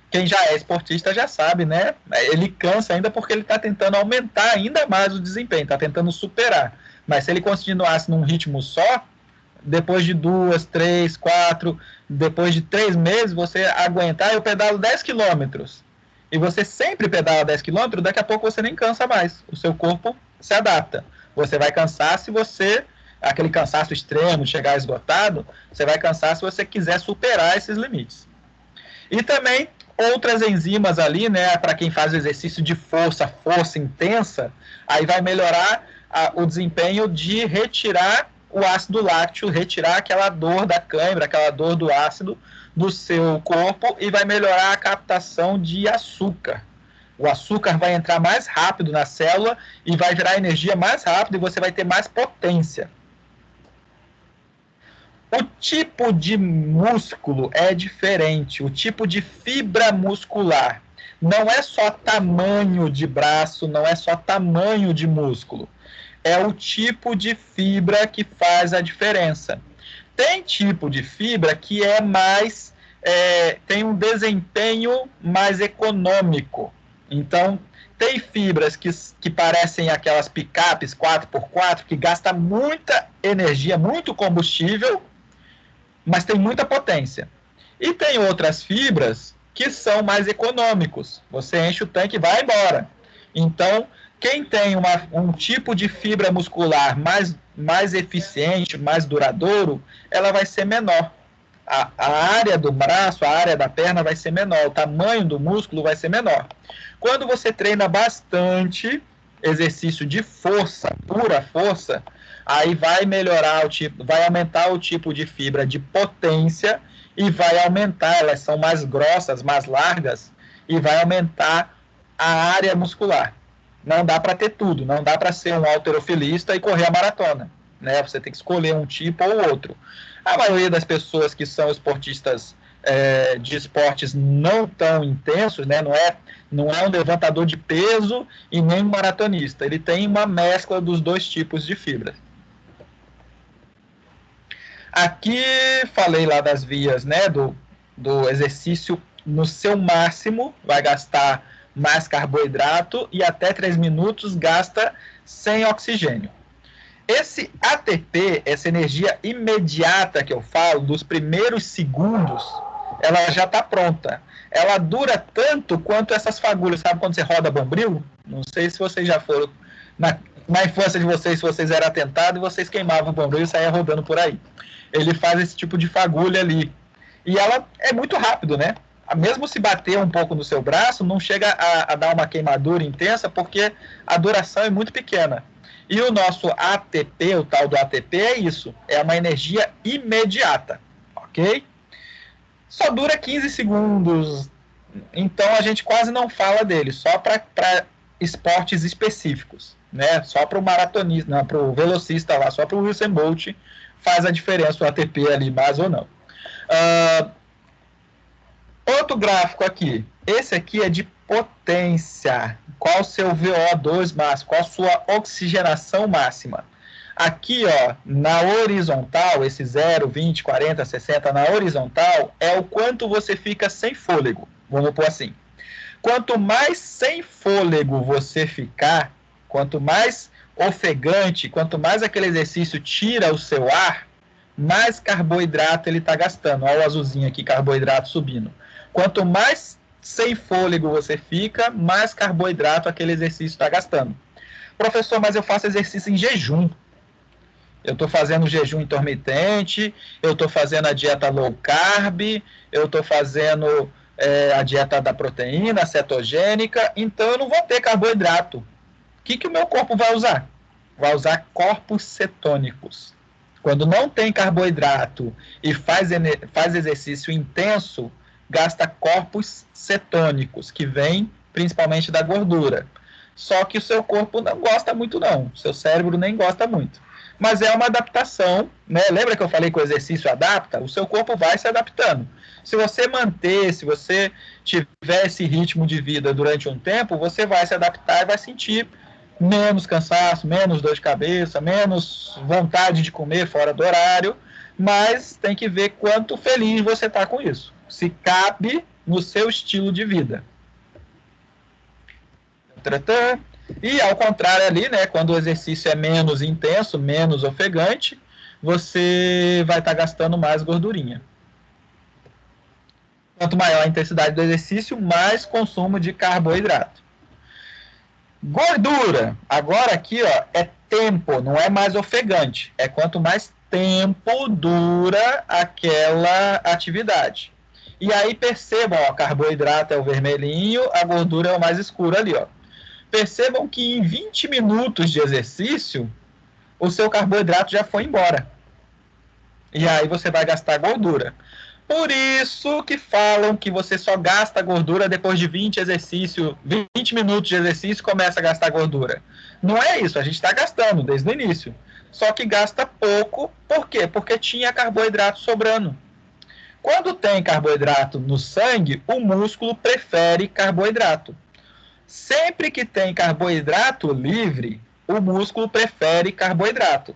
Quem já é esportista já sabe, né? Ele cansa ainda porque ele está tentando aumentar ainda mais o desempenho, está tentando superar. Mas se ele continuasse num ritmo só, depois de 2, 3, 4, depois de 3 meses, você aguentar, eu pedalo 10 quilômetros. E você sempre pedala 10 quilômetros, daqui a pouco você nem cansa mais. O seu corpo se adapta. Você vai cansar se você, aquele cansaço extremo, chegar esgotado, você vai cansar se você quiser superar esses limites. E também outras enzimas ali, né, para quem faz exercício de força intensa, aí vai melhorar o desempenho de retirar o ácido lácteo, retirar aquela dor da cãibra, aquela dor do ácido do seu corpo e vai melhorar a captação de açúcar. O açúcar vai entrar mais rápido na célula e vai virar energia mais rápido e você vai ter mais potência. O tipo de músculo é diferente, o tipo de fibra muscular. Não é só tamanho de braço, não é só tamanho de músculo. É o tipo de fibra que faz a diferença. Tem tipo de fibra que é mais, tem um desempenho mais econômico. Então, tem fibras que parecem aquelas picapes 4x4, que gastam muita energia, muito combustível, mas tem muita potência. E tem outras fibras que são mais econômicos. Você enche o tanque e vai embora. Então, quem tem um tipo de fibra muscular mais eficiente, mais duradouro, ela vai ser menor. A área do braço, a área da perna vai ser menor, o tamanho do músculo vai ser menor. Quando você treina bastante, exercício de força, pura força, aí vai melhorar vai aumentar o tipo de fibra de potência e vai aumentar, elas são mais grossas, mais largas, e vai aumentar a área muscular. Não dá para ter tudo, não dá para ser um halterofilista e correr a maratona, né? Você tem que escolher um tipo ou outro. A maioria das pessoas que são esportistas de esportes não tão intensos, né? Não é um levantador de peso e nem um maratonista. Ele tem uma mescla dos dois tipos de fibras. Aqui falei lá das vias, né? Do exercício no seu máximo, vai gastar mais carboidrato e até 3 minutos gasta sem oxigênio. Esse ATP, essa energia imediata que eu falo, dos primeiros segundos, ela já está pronta. Ela dura tanto quanto essas fagulhas. Sabe quando você roda bombril? Não sei se vocês já foram. Na infância de vocês, se vocês eram atentados, e vocês queimavam o bombril e saíam rodando por aí. Ele faz esse tipo de fagulha ali. E ela é muito rápido, né? mesmo se bater um pouco no seu braço, não chega a dar uma queimadura intensa, porque a duração é muito pequena. E o nosso ATP, o tal do ATP, é isso, é uma energia imediata, ok? Só dura 15 segundos, então a gente quase não fala dele, só para esportes específicos, né? Só para o maratonista, para o velocista lá, só para o Usain Bolt faz a diferença o ATP ali, mais ou não. Outro gráfico aqui, esse aqui é de potência, qual o seu VO2 máximo, qual a sua oxigenação máxima. Aqui, ó, na horizontal, esse 0, 20, 40, 60, na horizontal, é o quanto você fica sem fôlego, vamos pôr assim. Quanto mais sem fôlego você ficar, quanto mais ofegante, quanto mais aquele exercício tira o seu ar, mais carboidrato ele está gastando. Olha o azulzinho aqui, carboidrato subindo. Quanto mais sem fôlego você fica, mais carboidrato aquele exercício está gastando. Professor, mas eu faço exercício em jejum. Eu estou fazendo jejum intermitente, eu estou fazendo a dieta low carb, eu estou fazendo a dieta da proteína, cetogênica, então eu não vou ter carboidrato. O que o meu corpo vai usar? Vai usar corpos cetônicos. Quando não tem carboidrato e faz exercício intenso, gasta corpos cetônicos, que vêm principalmente da gordura. Só que o seu corpo não gosta muito, não. O seu cérebro nem gosta muito. Mas é uma adaptação, né? Lembra que eu falei que o exercício adapta? O seu corpo vai se adaptando. Se você manter, se você tiver esse ritmo de vida durante um tempo, você vai se adaptar e vai sentir menos cansaço, menos dor de cabeça, menos vontade de comer fora do horário, mas tem que ver quanto feliz você está com isso. Se cabe no seu estilo de vida. E ao contrário ali, né, quando o exercício é menos intenso, menos ofegante, você vai estar gastando mais gordurinha. Quanto maior a intensidade do exercício, mais consumo de carboidrato. Gordura, agora aqui, ó, é tempo, não é mais ofegante. É quanto mais tempo dura aquela atividade. E aí percebam, ó, carboidrato é o vermelhinho, a gordura é o mais escuro ali, ó. Percebam que em 20 minutos de exercício, o seu carboidrato já foi embora. E aí você vai gastar gordura. Por isso que falam que você só gasta gordura depois de 20 minutos de exercício, começa a gastar gordura. Não é isso, a gente está gastando desde o início. Só que gasta pouco, por quê? Porque tinha carboidrato sobrando. Quando tem carboidrato no sangue, o músculo prefere carboidrato. Sempre que tem carboidrato livre, o músculo prefere carboidrato.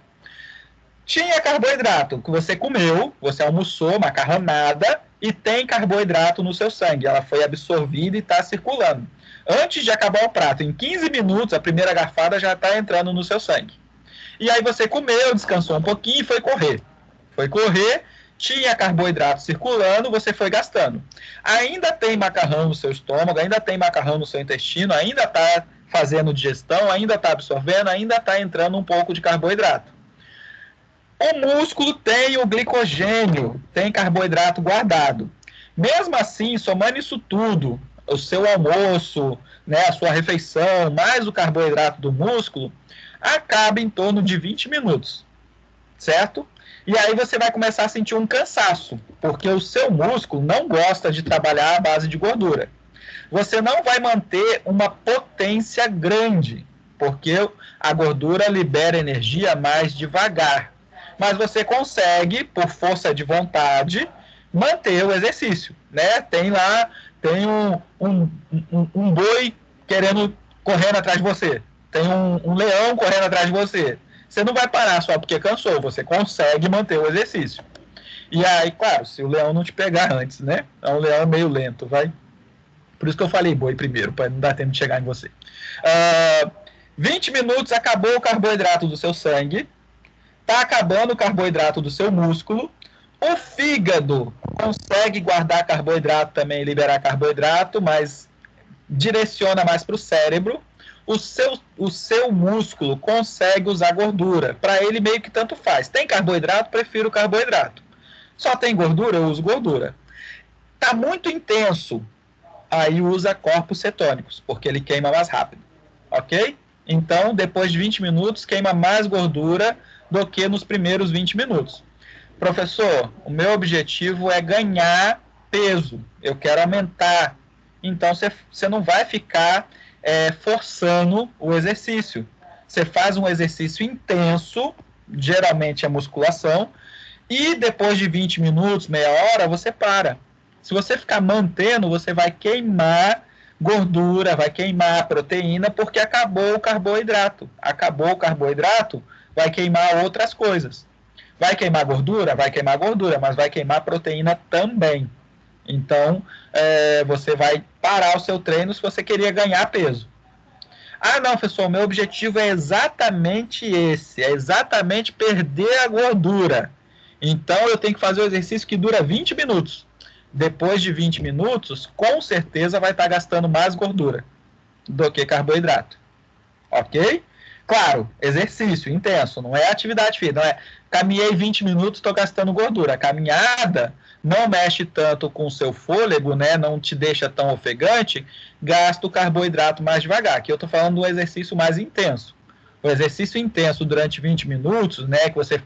Tinha carboidrato que você comeu, você almoçou, macarronada, e tem carboidrato no seu sangue. Ela foi absorvida e está circulando. Antes de acabar o prato, em 15 minutos, a primeira garfada já está entrando no seu sangue. E aí você comeu, descansou um pouquinho e foi correr. Foi correr, tinha carboidrato circulando, você foi gastando. Ainda tem macarrão no seu estômago, ainda tem macarrão no seu intestino, ainda está fazendo digestão, ainda está absorvendo, ainda está entrando um pouco de carboidrato. O músculo tem o glicogênio, tem carboidrato guardado. Mesmo assim, somando isso tudo, o seu almoço, né, a sua refeição, mais o carboidrato do músculo, acaba em torno de 20 minutos, certo? E aí você vai começar a sentir um cansaço, porque o seu músculo não gosta de trabalhar à base de gordura. Você não vai manter uma potência grande, porque a gordura libera energia mais devagar. Mas você consegue, por força de vontade, manter o exercício, né? Tem um boi correndo atrás de você, tem um leão correndo atrás de você. Você não vai parar só porque cansou, você consegue manter o exercício. E aí, claro, se o leão não te pegar antes, né? É um leão meio lento, vai. Por isso que eu falei boi primeiro, para não dar tempo de chegar em você. 20 minutos, acabou o carboidrato do seu sangue, está acabando o carboidrato do seu músculo, o fígado consegue guardar carboidrato também, liberar carboidrato, mas direciona mais para o cérebro. O seu músculo consegue usar gordura. Para ele meio que tanto faz. Tem carboidrato, prefiro carboidrato. Só tem gordura, eu uso gordura. está muito intenso, aí usa corpos cetônicos, porque ele queima mais rápido, ok? Então, depois de 20 minutos, queima mais gordura do que nos primeiros 20 minutos. Professor, o meu objetivo é ganhar peso, eu quero aumentar. Então, você não vai ficar forçando o exercício. Você faz um exercício intenso, geralmente é musculação, e depois de 20 minutos, meia hora, você para. Se você ficar mantendo, você vai queimar gordura, vai queimar proteína, porque acabou o carboidrato. Acabou o carboidrato, vai queimar outras coisas. Vai queimar gordura? Vai queimar gordura, mas vai queimar proteína também. Então, você vai parar o seu treino se você queria ganhar peso. Ah, não, professor, meu objetivo é exatamente esse, é exatamente perder a gordura. Então, eu tenho que fazer o exercício que dura 20 minutos. Depois de 20 minutos, com certeza vai estar gastando mais gordura do que carboidrato. Ok? Claro, exercício intenso, não é atividade física, não é caminhei 20 minutos, estou gastando gordura. A caminhada não mexe tanto com o seu fôlego, né? Não te deixa tão ofegante, gasta o carboidrato mais devagar. Aqui eu estou falando do exercício mais intenso. O exercício intenso durante 20 minutos, né? Que você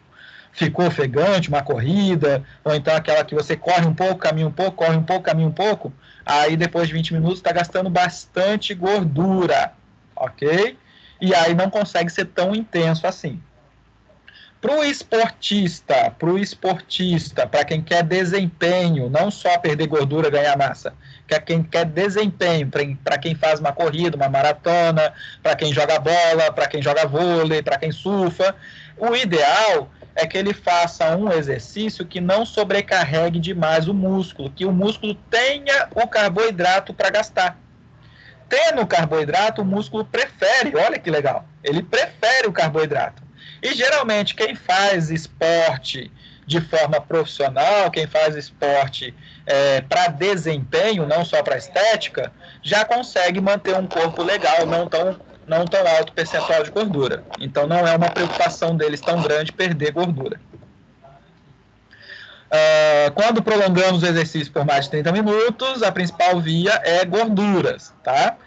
ficou ofegante, uma corrida, ou então aquela que você corre um pouco, caminha um pouco, corre um pouco, caminha um pouco, aí depois de 20 minutos está gastando bastante gordura, ok? E aí não consegue ser tão intenso assim. Para o esportista, para quem quer desempenho, não só perder gordura, ganhar massa, quem quer desempenho, para quem faz uma corrida, uma maratona, para quem joga bola, para quem joga vôlei, para quem surfa, o ideal é que ele faça um exercício que não sobrecarregue demais o músculo, que o músculo tenha o carboidrato para gastar. Tendo o carboidrato, o músculo prefere, olha que legal, ele prefere o carboidrato. E geralmente quem faz esporte de forma profissional, quem faz esporte para desempenho, não só para estética, já consegue manter um corpo legal, não tão alto percentual de gordura. Então não é uma preocupação deles tão grande perder gordura. Quando prolongamos o exercício por mais de 30 minutos, a principal via é gorduras, tá?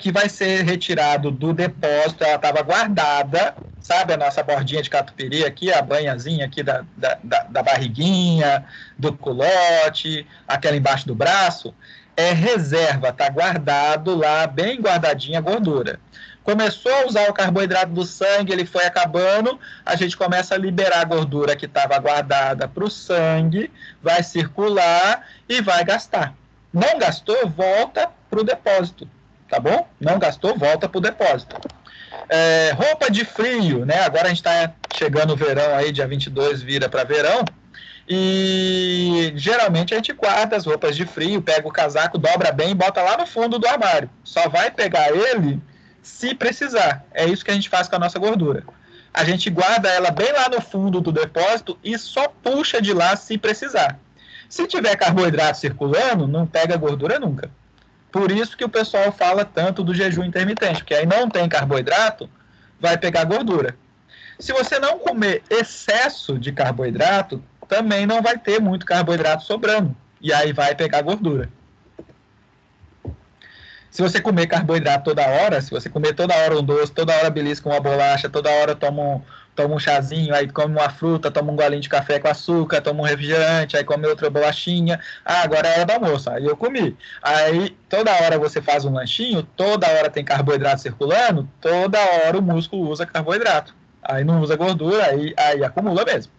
Que vai ser retirado do depósito, ela estava guardada, sabe a nossa bordinha de catupiry aqui, a banhazinha aqui da barriguinha, do culote, aquela embaixo do braço, é reserva, está guardado lá, bem guardadinha a gordura. Começou a usar o carboidrato do sangue, ele foi acabando, a gente começa a liberar a gordura que estava guardada para o sangue, vai circular e vai gastar. Não gastou, volta para o depósito, tá bom? Não gastou, volta para o depósito. Roupa de frio, né? Agora a gente está chegando o verão aí, dia 22 vira para verão, e geralmente a gente guarda as roupas de frio, pega o casaco, dobra bem e bota lá no fundo do armário. Só vai pegar ele se precisar. É isso que a gente faz com a nossa gordura. A gente guarda ela bem lá no fundo do depósito e só puxa de lá se precisar. Se tiver carboidrato circulando, não pega gordura nunca. Por isso que o pessoal fala tanto do jejum intermitente, porque aí não tem carboidrato, vai pegar gordura. Se você não comer excesso de carboidrato, também não vai ter muito carboidrato sobrando, e aí vai pegar gordura. Se você comer carboidrato toda hora, se você comer toda hora um doce, toda hora belisca uma bolacha, toda hora toma um chazinho, aí come uma fruta, toma um golinho de café com açúcar, toma um refrigerante, aí come outra bolachinha, agora é hora do almoço, aí eu comi. Aí toda hora você faz um lanchinho, toda hora tem carboidrato circulando, toda hora o músculo usa carboidrato. Aí não usa gordura, aí acumula mesmo.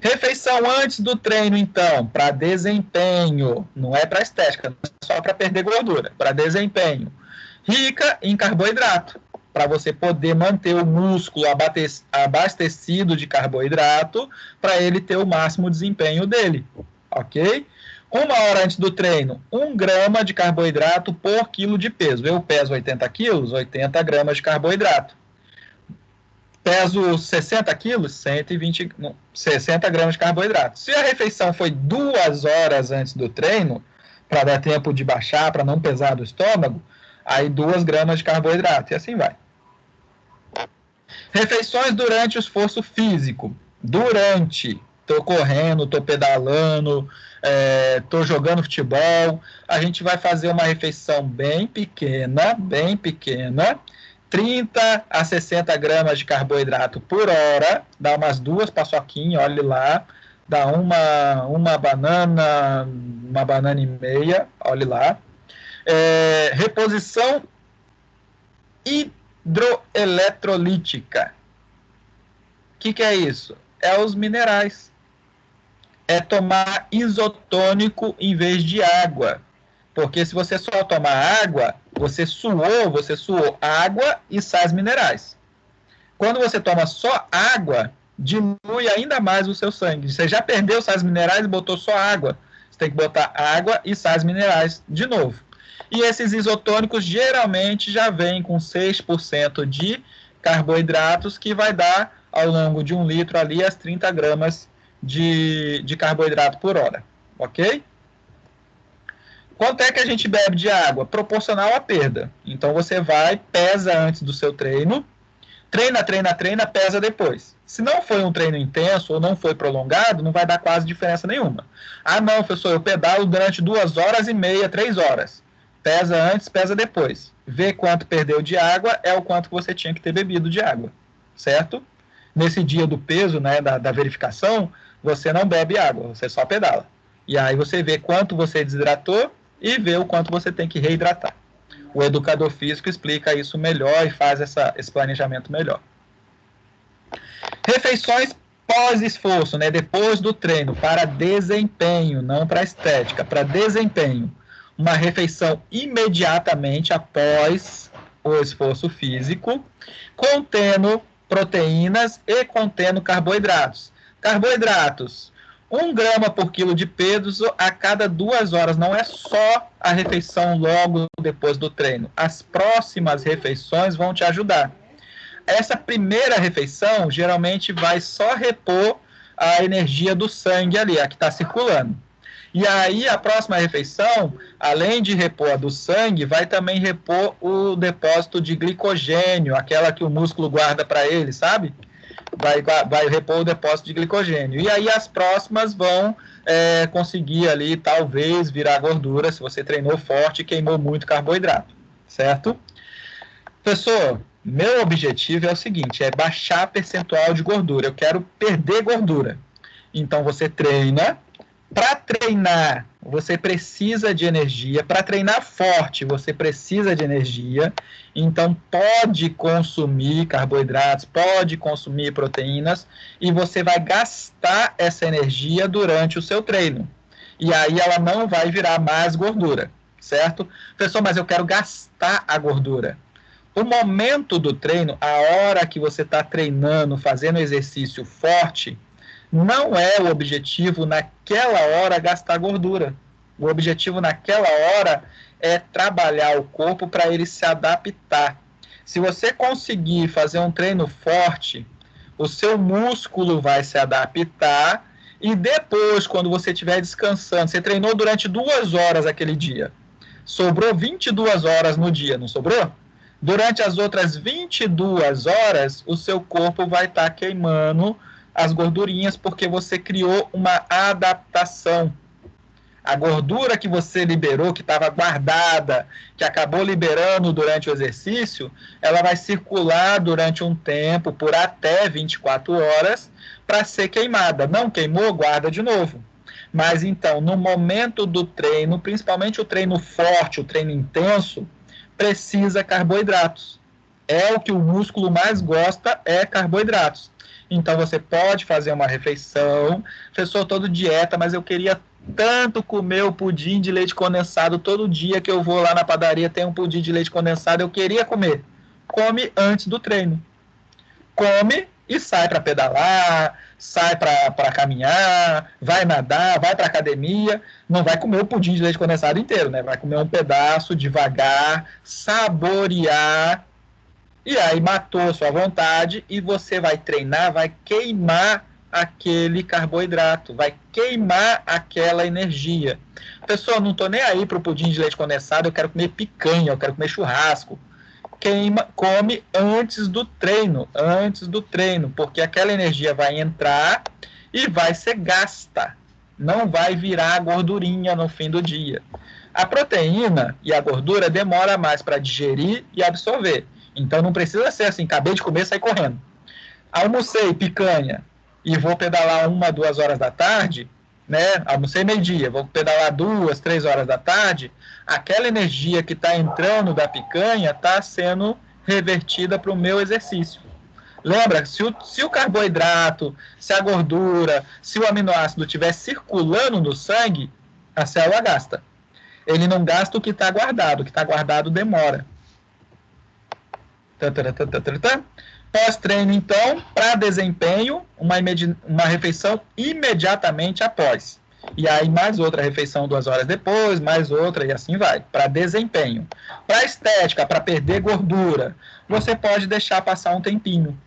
Refeição antes do treino, então, para desempenho, não é para estética, não é só para perder gordura, para desempenho. Rica em carboidrato, para você poder manter o músculo abastecido de carboidrato, para ele ter o máximo desempenho dele, ok? 1 hora antes do treino, 1 grama de carboidrato por quilo de peso. Eu peso 80 quilos, 80 gramas de carboidrato. Peso 60 quilos, 60 gramas de carboidrato. Se a refeição foi 2 horas antes do treino, para dar tempo de baixar, para não pesar do estômago, aí 2 gramas de carboidrato, e assim vai. Refeições durante o esforço físico. Durante. Tô correndo, tô pedalando, tô jogando futebol. A gente vai fazer uma refeição bem pequena, 30 a 60 gramas de carboidrato por hora, dá umas 2 paçoquinhas, olhe lá, dá uma uma banana e meia, olhe lá. Reposição hidroeletrolítica. O que é isso? É os minerais. É tomar isotônico em vez de água. Porque se você só tomar água, você suou água e sais minerais. Quando você toma só água, dilui ainda mais o seu sangue. Você já perdeu sais minerais e botou só água. Você tem que botar água e sais minerais de novo. E esses isotônicos geralmente já vêm com 6% de carboidratos, que vai dar, ao longo de 1 litro ali, as 30 gramas de carboidrato por hora. Ok? Quanto é que a gente bebe de água? Proporcional à perda. Então você vai, pesa antes do seu treino, treina, pesa depois. Se não foi um treino intenso ou não foi prolongado, não vai dar quase diferença nenhuma. Ah, não, professor, eu pedalo durante 2h30, 3 horas. Pesa antes, pesa depois. Vê quanto perdeu de água, é o quanto que você tinha que ter bebido de água. Certo? Nesse dia do peso, né, da verificação, você não bebe água, você só pedala. E aí você vê quanto você desidratou e vê o quanto você tem que reidratar. O educador físico explica isso melhor e faz esse planejamento melhor. Refeições pós-esforço, né, depois do treino, para desempenho, não para estética, para desempenho. Uma refeição imediatamente após o esforço físico, contendo proteínas e contendo carboidratos. Carboidratos, 1 grama por quilo de peso a cada 2 horas. Não é só a refeição logo depois do treino. As próximas refeições vão te ajudar. Essa primeira refeição geralmente vai só repor a energia do sangue ali, a que está circulando. E aí a próxima refeição, além de repor a do sangue, vai também repor o depósito de glicogênio, aquela que o músculo guarda para ele, sabe? Vai repor o depósito de glicogênio. E aí as próximas vão conseguir ali, talvez, virar gordura, se você treinou forte e queimou muito carboidrato, certo? Professor, meu objetivo é o seguinte, é baixar percentual de gordura. Eu quero perder gordura. Então você treina. Para treinar, você precisa de energia. Para treinar forte, você precisa de energia. Então, pode consumir carboidratos, pode consumir proteínas, e você vai gastar essa energia durante o seu treino. E aí ela não vai virar mais gordura, certo? Professor, mas eu quero gastar a gordura. O momento do treino, a hora que você está treinando, fazendo exercício forte, não é o objetivo naquela hora gastar gordura. O objetivo naquela hora é trabalhar o corpo para ele se adaptar. Se você conseguir fazer um treino forte, o seu músculo vai se adaptar e depois, quando você estiver descansando, você treinou durante 2 horas aquele dia, sobrou 22 horas no dia, não sobrou? Durante as outras 22 horas, o seu corpo vai estar queimando as gordurinhas, porque você criou uma adaptação. A gordura que você liberou, que estava guardada, que acabou liberando durante o exercício, ela vai circular durante um tempo, por até 24 horas, para ser queimada. Não queimou, guarda de novo. Mas então, no momento do treino, principalmente o treino forte, o treino intenso, precisa carboidratos. É o que o músculo mais gosta, é carboidratos. Então, você pode fazer uma refeição. Professor, todo dieta, mas eu queria tanto comer o pudim de leite condensado. Todo dia que eu vou lá na padaria tem um pudim de leite condensado. Eu queria comer. Come antes do treino. Come e sai para pedalar, sai para caminhar, vai nadar, vai para academia. Não vai comer o pudim de leite condensado inteiro, né? Vai comer um pedaço devagar, saborear. E aí matou a sua vontade e você vai treinar, vai queimar aquele carboidrato, vai queimar aquela energia. Pessoal, não estou nem aí para o pudim de leite condensado, eu quero comer picanha, eu quero comer churrasco. Come antes do treino, porque aquela energia vai entrar e vai ser gasta. Não vai virar gordurinha no fim do dia. A proteína e a gordura demora mais para digerir e absorver. Então não precisa ser assim, acabei de comer, sair correndo. Almocei picanha e vou pedalar 1, 2 horas da tarde, né? Almocei meio-dia, vou pedalar 2, 3 horas da tarde, aquela energia que está entrando da picanha está sendo revertida para o meu exercício. Lembra, se o carboidrato, se a gordura, se o aminoácido estiver circulando no sangue, a célula gasta. Ele não gasta o que está guardado. O que está guardado demora. Pós-treino, então, para desempenho, uma refeição imediatamente após. E aí mais outra refeição 2 horas depois, mais outra e assim vai. Para desempenho. Para estética, para perder gordura, você pode deixar passar um tempinho.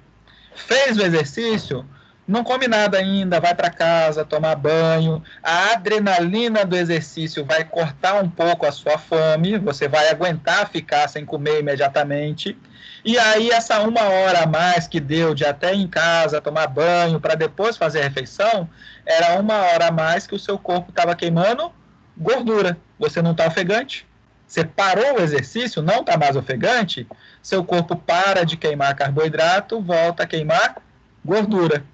Fez o exercício? Não come nada ainda, vai para casa, tomar banho. A adrenalina do exercício vai cortar um pouco a sua fome, você vai aguentar ficar sem comer imediatamente. E aí essa 1 hora a mais que deu de até em casa, tomar banho, para depois fazer a refeição, era 1 hora a mais que o seu corpo estava queimando gordura. Você não está ofegante? Você parou o exercício, não está mais ofegante, seu corpo para de queimar carboidrato, volta a queimar gordura.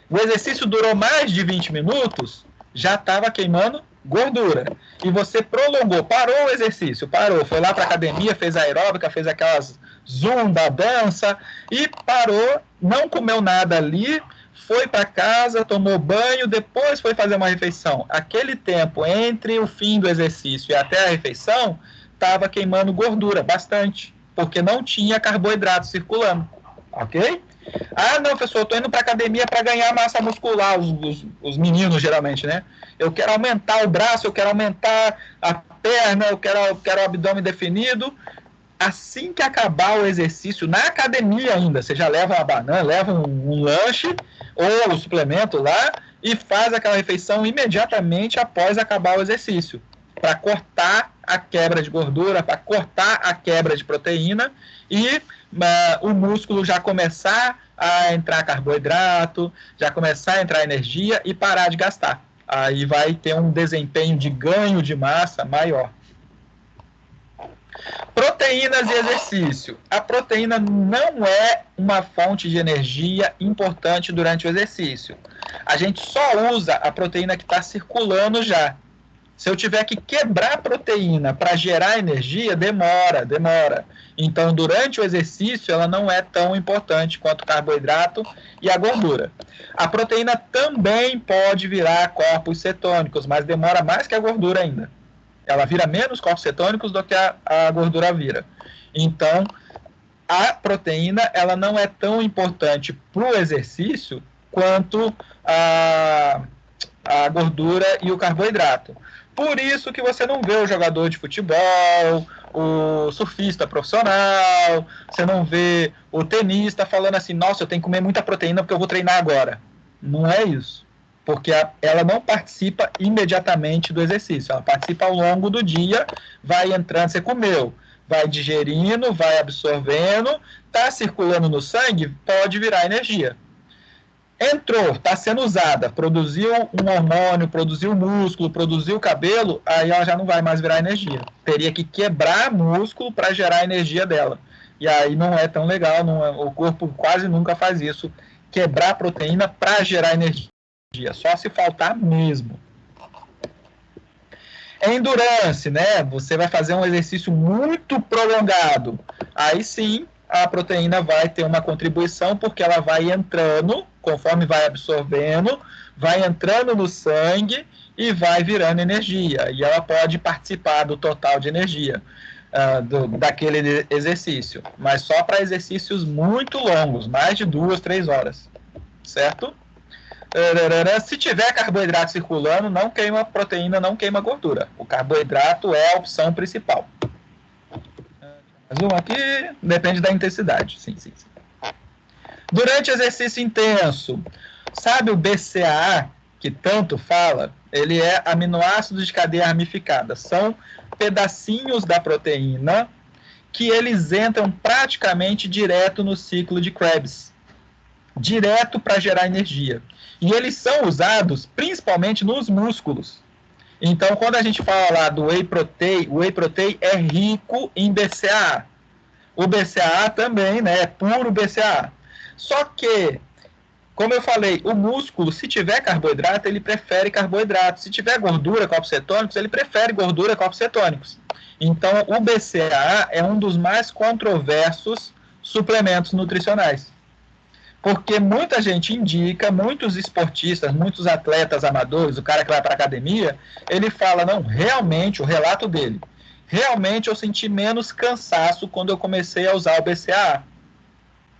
O exercício durou mais de 20 minutos, já estava queimando gordura. E você prolongou, parou o exercício, parou, foi lá para a academia, fez aeróbica, fez aquelas zumba, dança, e parou, não comeu nada ali, foi para casa, tomou banho, depois foi fazer uma refeição. Aquele tempo entre o fim do exercício e até a refeição, estava queimando gordura, bastante, porque não tinha carboidrato circulando, ok? Ah, não, professor, eu estou indo para academia para ganhar massa muscular, os meninos geralmente, né? Eu quero aumentar o braço, eu quero aumentar a perna, eu quero o abdômen definido. Assim que acabar o exercício, na academia ainda, você já leva uma banana, leva um lanche ou um suplemento lá e faz aquela refeição imediatamente após acabar o exercício, para cortar a quebra de gordura, para cortar a quebra de proteína e o músculo já começar a entrar carboidrato, já começar a entrar energia e parar de gastar. Aí vai ter um desempenho de ganho de massa maior. Proteínas e exercício. A proteína não é uma fonte de energia importante durante o exercício. A gente só usa a proteína que está circulando já. Se eu tiver que quebrar a proteína para gerar energia, demora. Então, durante o exercício, ela não é tão importante quanto o carboidrato e a gordura. A proteína também pode virar corpos cetônicos, mas demora mais que a gordura ainda. Ela vira menos corpos cetônicos do que a gordura vira. Então, a proteína ela não é tão importante para o exercício quanto a gordura e o carboidrato. Por isso que você não vê o jogador de futebol, o surfista profissional, você não vê o tenista falando assim, nossa, eu tenho que comer muita proteína porque eu vou treinar agora. Não é isso. Porque ela não participa imediatamente do exercício. Ela participa ao longo do dia, vai entrando, você comeu, vai digerindo, vai absorvendo, está circulando no sangue, pode virar energia. Entrou, está sendo usada, produziu um hormônio, produziu músculo, produziu cabelo, aí ela já não vai mais virar energia. Teria que quebrar músculo para gerar a energia dela. E aí não é tão legal, o corpo quase nunca faz isso, quebrar proteína para gerar energia. Só se faltar mesmo. Endurance, né? Você vai fazer um exercício muito prolongado. Aí sim, a proteína vai ter uma contribuição, porque ela vai entrando, conforme vai absorvendo, vai entrando no sangue e vai virando energia. E ela pode participar do total de energia daquele exercício. Mas só para exercícios muito longos, mais de 2, 3 horas. Certo? Se tiver carboidrato circulando, não queima proteína, não queima gordura. O carboidrato é a opção principal. Mais um aqui, depende da intensidade. Sim. Durante exercício intenso, sabe o BCAA, que tanto fala? Ele é aminoácidos de cadeia ramificada. São pedacinhos da proteína que eles entram praticamente direto no ciclo de Krebs. direto para gerar energia. E eles são usados principalmente nos músculos. Então, quando a gente fala lá do whey protein, o whey protein é rico em BCAA. O BCAA também, né, é puro BCAA. Só que, como eu falei, o músculo, se tiver carboidrato, ele prefere carboidrato. Se tiver gordura, corpos cetônicos, ele prefere gordura, corpos cetônicos. Então, o BCAA é um dos mais controversos suplementos nutricionais. Porque muita gente indica, muitos esportistas, muitos atletas amadores, o cara que vai para a academia, ele fala, não, realmente, o relato dele, realmente eu senti menos cansaço quando eu comecei a usar o BCAA.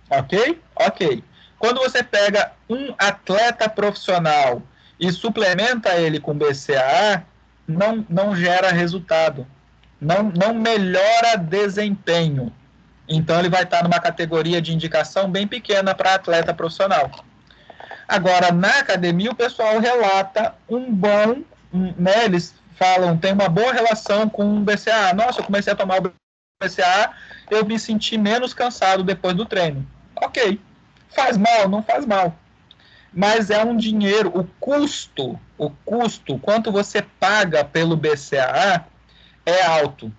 Ok? Ok. Quando você pega um atleta profissional e suplementa ele com BCAA, não gera resultado. Não melhora desempenho. Então, ele vai estar numa categoria de indicação bem pequena para atleta profissional. Agora, na academia, o pessoal relata né, eles falam, tem uma boa relação com o BCAA. Nossa, eu comecei a tomar o BCAA, eu me senti menos cansado depois do treino. Ok, faz mal, não faz mal. Mas é um dinheiro, o custo, quanto você paga pelo BCAA é alto.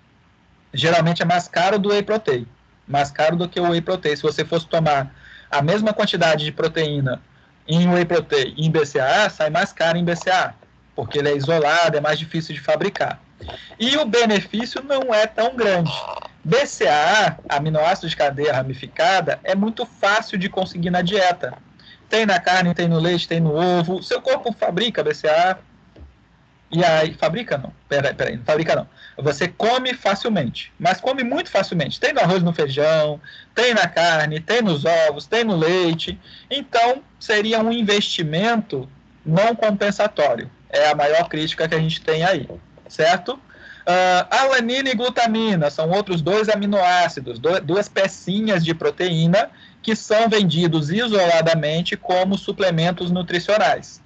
Geralmente é mais caro do whey protein. Mais caro do que o whey protein. Se você fosse tomar a mesma quantidade de proteína em whey protein e em BCAA, sai mais caro em BCAA, porque ele é isolado, é mais difícil de fabricar. E o benefício não é tão grande. BCAA, aminoácido de cadeia ramificada, é muito fácil de conseguir na dieta. Tem na carne, tem no leite, tem no ovo. Seu corpo fabrica BCAA. E aí, fabrica não, peraí, não fabrica não. Você come facilmente, mas come muito facilmente. Tem no arroz, no feijão, tem na carne, tem nos ovos, tem no leite. Então, seria um investimento não compensatório. É a maior crítica que a gente tem aí, certo? Alanina e glutamina são outros dois aminoácidos, duas pecinhas de proteína que são vendidos isoladamente como suplementos nutricionais.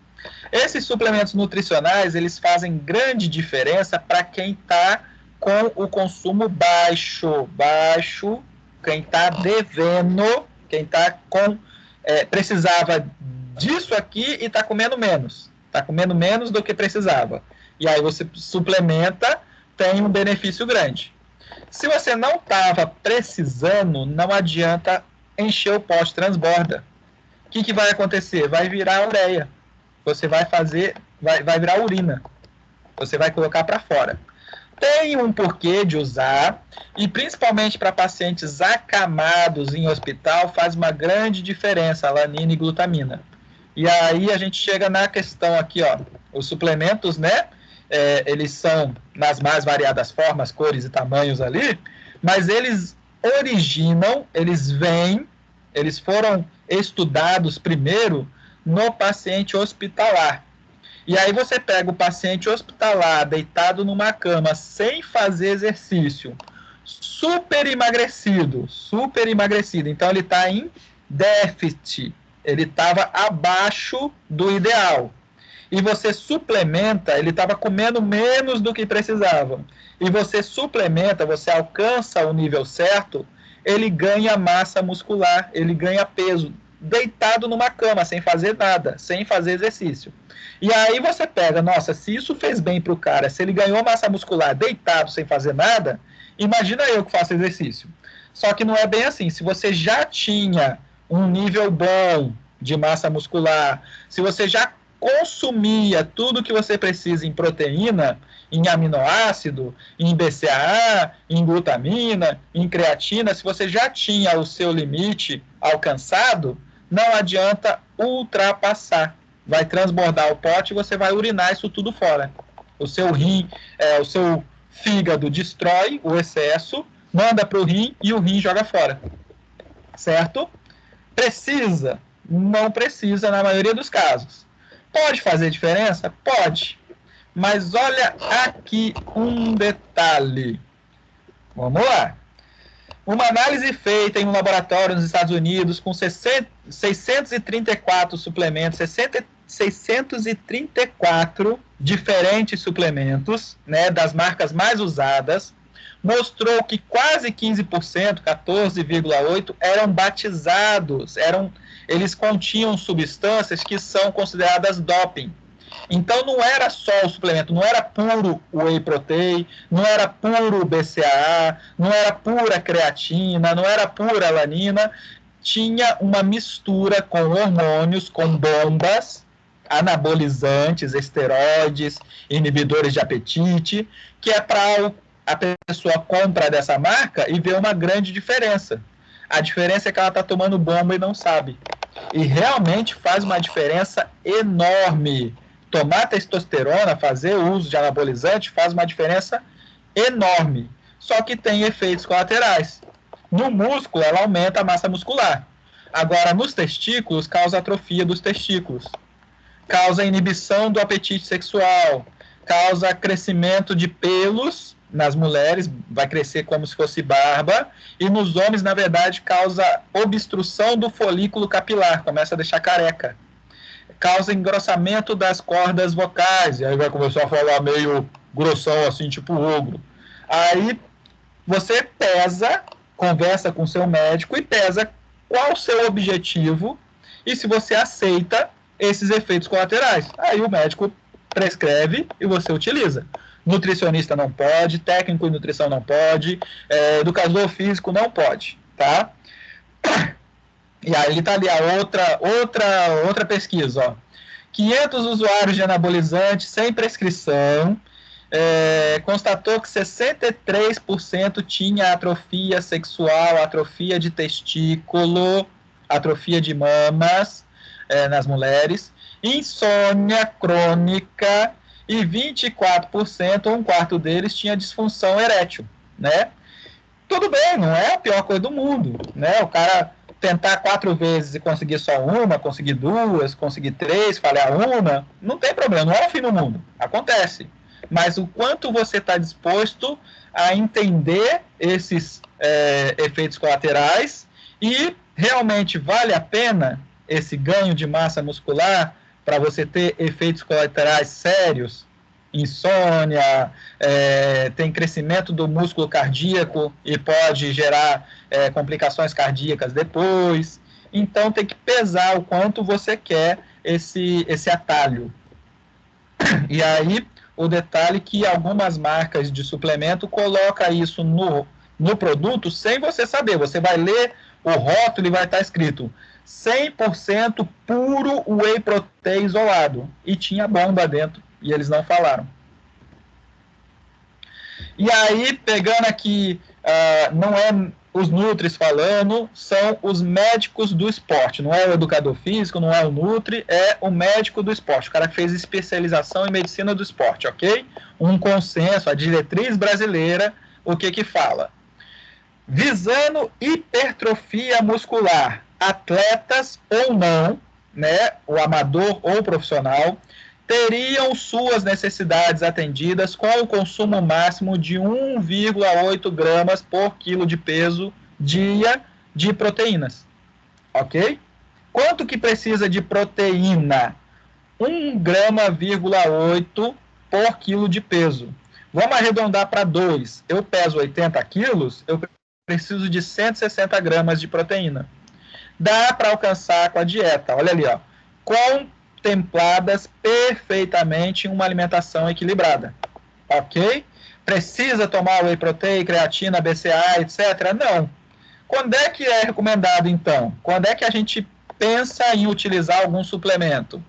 Esses suplementos nutricionais, eles fazem grande diferença para quem está com o consumo baixo, quem está devendo, quem está com, precisava disso aqui e está comendo menos do que precisava. E aí você suplementa, tem um benefício grande. Se você não estava precisando, não adianta encher o pote, transborda. O que vai acontecer? Vai virar ureia. Você vai virar urina. Você vai colocar para fora. Tem um porquê de usar, e principalmente para pacientes acamados em hospital, faz uma grande diferença, alanina e glutamina. E aí a gente chega na questão aqui, ó, os suplementos, né, eles são nas mais variadas formas, cores e tamanhos ali, mas eles originam, eles foram estudados primeiro no paciente hospitalar. E aí você pega o paciente hospitalar, deitado numa cama, sem fazer exercício, super emagrecido. Então ele está em déficit, ele estava abaixo do ideal. E você suplementa, ele estava comendo menos do que precisava. E você suplementa, você alcança o nível certo, ele ganha massa muscular, ele ganha peso, deitado numa cama, sem fazer nada, sem fazer exercício. E aí você pega, nossa, se isso fez bem para o cara, se ele ganhou massa muscular deitado, sem fazer nada, imagina eu que faço exercício. Só que não é bem assim. Se você já tinha um nível bom de massa muscular, se você já consumia tudo que você precisa em proteína, em aminoácido, em BCAA, em glutamina, em creatina, se você já tinha o seu limite alcançado, não adianta ultrapassar. Vai transbordar o pote e você vai urinar isso tudo fora. O seu rim, o seu fígado destrói o excesso, manda para o rim e o rim joga fora. Certo? Precisa? Não precisa na maioria dos casos. Pode fazer diferença? Pode. Mas olha aqui um detalhe. Vamos lá. Uma análise feita em um laboratório nos Estados Unidos com 634 suplementos, 634 diferentes suplementos, né, das marcas mais usadas, mostrou que quase 15%, 14,8%, eram batizados, eles continham substâncias que são consideradas doping. Então não era só o suplemento, não era puro whey protein, não era puro BCAA, não era pura creatina, não era pura alanina, tinha uma mistura com hormônios, com bombas, anabolizantes, esteroides, inibidores de apetite, que é para a pessoa compra dessa marca e vê uma grande diferença. A diferença é que ela está tomando bomba e não sabe. E realmente faz uma diferença enorme. Tomar testosterona, fazer uso de anabolizante, faz uma diferença enorme. Só que tem efeitos colaterais. No músculo, ela aumenta a massa muscular. Agora, nos testículos, causa atrofia dos testículos. Causa inibição do apetite sexual. Causa crescimento de pelos nas mulheres, vai crescer como se fosse barba. E nos homens, na verdade, causa obstrução do folículo capilar. Começa a deixar careca. Causa engrossamento das cordas vocais, e aí vai começar a falar meio grossão, assim, tipo ogro. Aí você pesa, conversa com seu médico e pesa qual o seu objetivo e se você aceita esses efeitos colaterais. Aí o médico prescreve e você utiliza. Nutricionista não pode, técnico em nutrição não pode, educador físico não pode, tá? E aí está ali a outra pesquisa, ó. 500 usuários de anabolizante sem prescrição, constatou que 63% tinha atrofia sexual, atrofia de testículo, atrofia de mamas nas mulheres, insônia crônica e 24%, um quarto deles, tinha disfunção erétil, né? Tudo bem, não é a pior coisa do mundo, né? O cara tentar 4 vezes e conseguir só uma, conseguir 2, conseguir 3, falhar uma, não tem problema, não é o fim do mundo, acontece. Mas o quanto você está disposto a entender esses efeitos colaterais e realmente vale a pena esse ganho de massa muscular para você ter efeitos colaterais sérios, insônia, tem crescimento do músculo cardíaco e pode gerar complicações cardíacas depois. Então tem que pesar o quanto você quer esse atalho. E aí o detalhe que algumas marcas de suplemento colocam isso no produto sem você saber. Você vai ler o rótulo e vai estar escrito 100% puro whey protein isolado. E tinha bomba dentro. E eles não falaram. E aí, pegando aqui, não é os nutris falando, são os médicos do esporte. Não é o educador físico, não é o nutri, é o médico do esporte. O cara que fez especialização em medicina do esporte, ok? Um consenso, a diretriz brasileira, o que fala? Visando hipertrofia muscular, atletas ou não, né, o amador ou o profissional, teriam suas necessidades atendidas com o consumo máximo de 1,8 gramas por quilo de peso dia de proteínas. Ok? Quanto que precisa de proteína? 1,8 grama por quilo de peso. Vamos arredondar para 2. Eu peso 80 quilos, eu preciso de 160 gramas de proteína. Dá para alcançar com a dieta. Olha ali, ó. Contempladas perfeitamente em uma alimentação equilibrada. Ok? Precisa tomar whey protein, creatina, BCAA, etc? Não. Quando é que é recomendado, então? Quando é que a gente pensa em utilizar algum suplemento?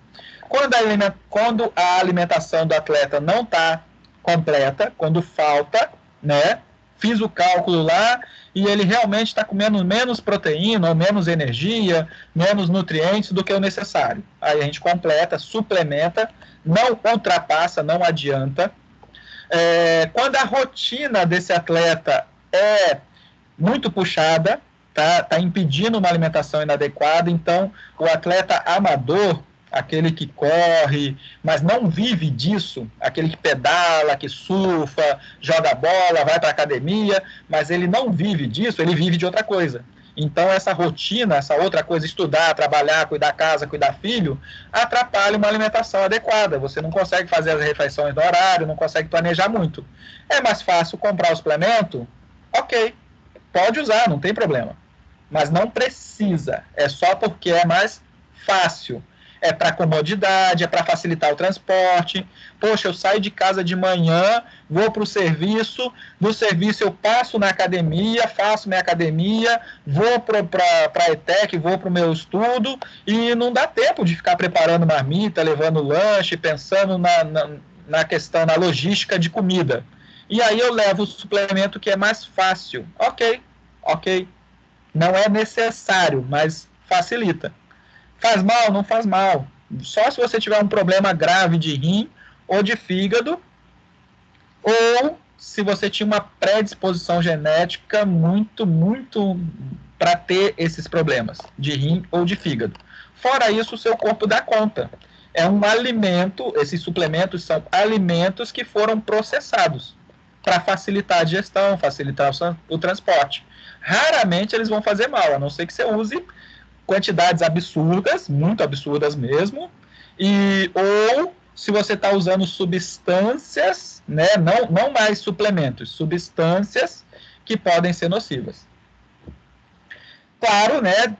Quando a alimentação do atleta não está completa, quando falta, né? Fiz o cálculo lá e ele realmente está comendo menos proteína, ou menos energia, menos nutrientes do que o necessário. Aí a gente completa, suplementa, não ultrapassa, não adianta. Quando a rotina desse atleta é muito puxada, tá impedindo uma alimentação inadequada, então o atleta amador, aquele que corre, mas não vive disso, aquele que pedala, que surfa, joga bola, vai para a academia, mas ele não vive disso, ele vive de outra coisa. Então essa rotina, essa outra coisa, estudar, trabalhar, cuidar da casa, cuidar filho, atrapalha uma alimentação adequada. Você não consegue fazer as refeições no horário, não consegue planejar muito. É mais fácil comprar o suplemento? Ok, pode usar, não tem problema. mas não precisa. É só porque é mais fácil. É para comodidade, é para facilitar o transporte. Poxa, eu saio de casa de manhã, vou para o serviço, do serviço eu passo na academia, faço minha academia, vou para a ETEC, vou para o meu estudo, e não dá tempo de ficar preparando marmita, levando lanche, pensando na questão, na logística de comida. E aí eu levo o suplemento que é mais fácil. Ok. Não é necessário, mas facilita. Faz mal? Não faz mal. Só se você tiver um problema grave de rim ou de fígado, ou se você tinha uma predisposição genética muito para ter esses problemas de rim ou de fígado. Fora isso, o seu corpo dá conta. É um alimento, esses suplementos são alimentos que foram processados para facilitar a digestão, facilitar o transporte. Raramente eles vão fazer mal, a não ser que você use quantidades absurdas, muito absurdas mesmo, ou se você está usando substâncias, né, não mais suplementos, substâncias que podem ser nocivas. Claro, né,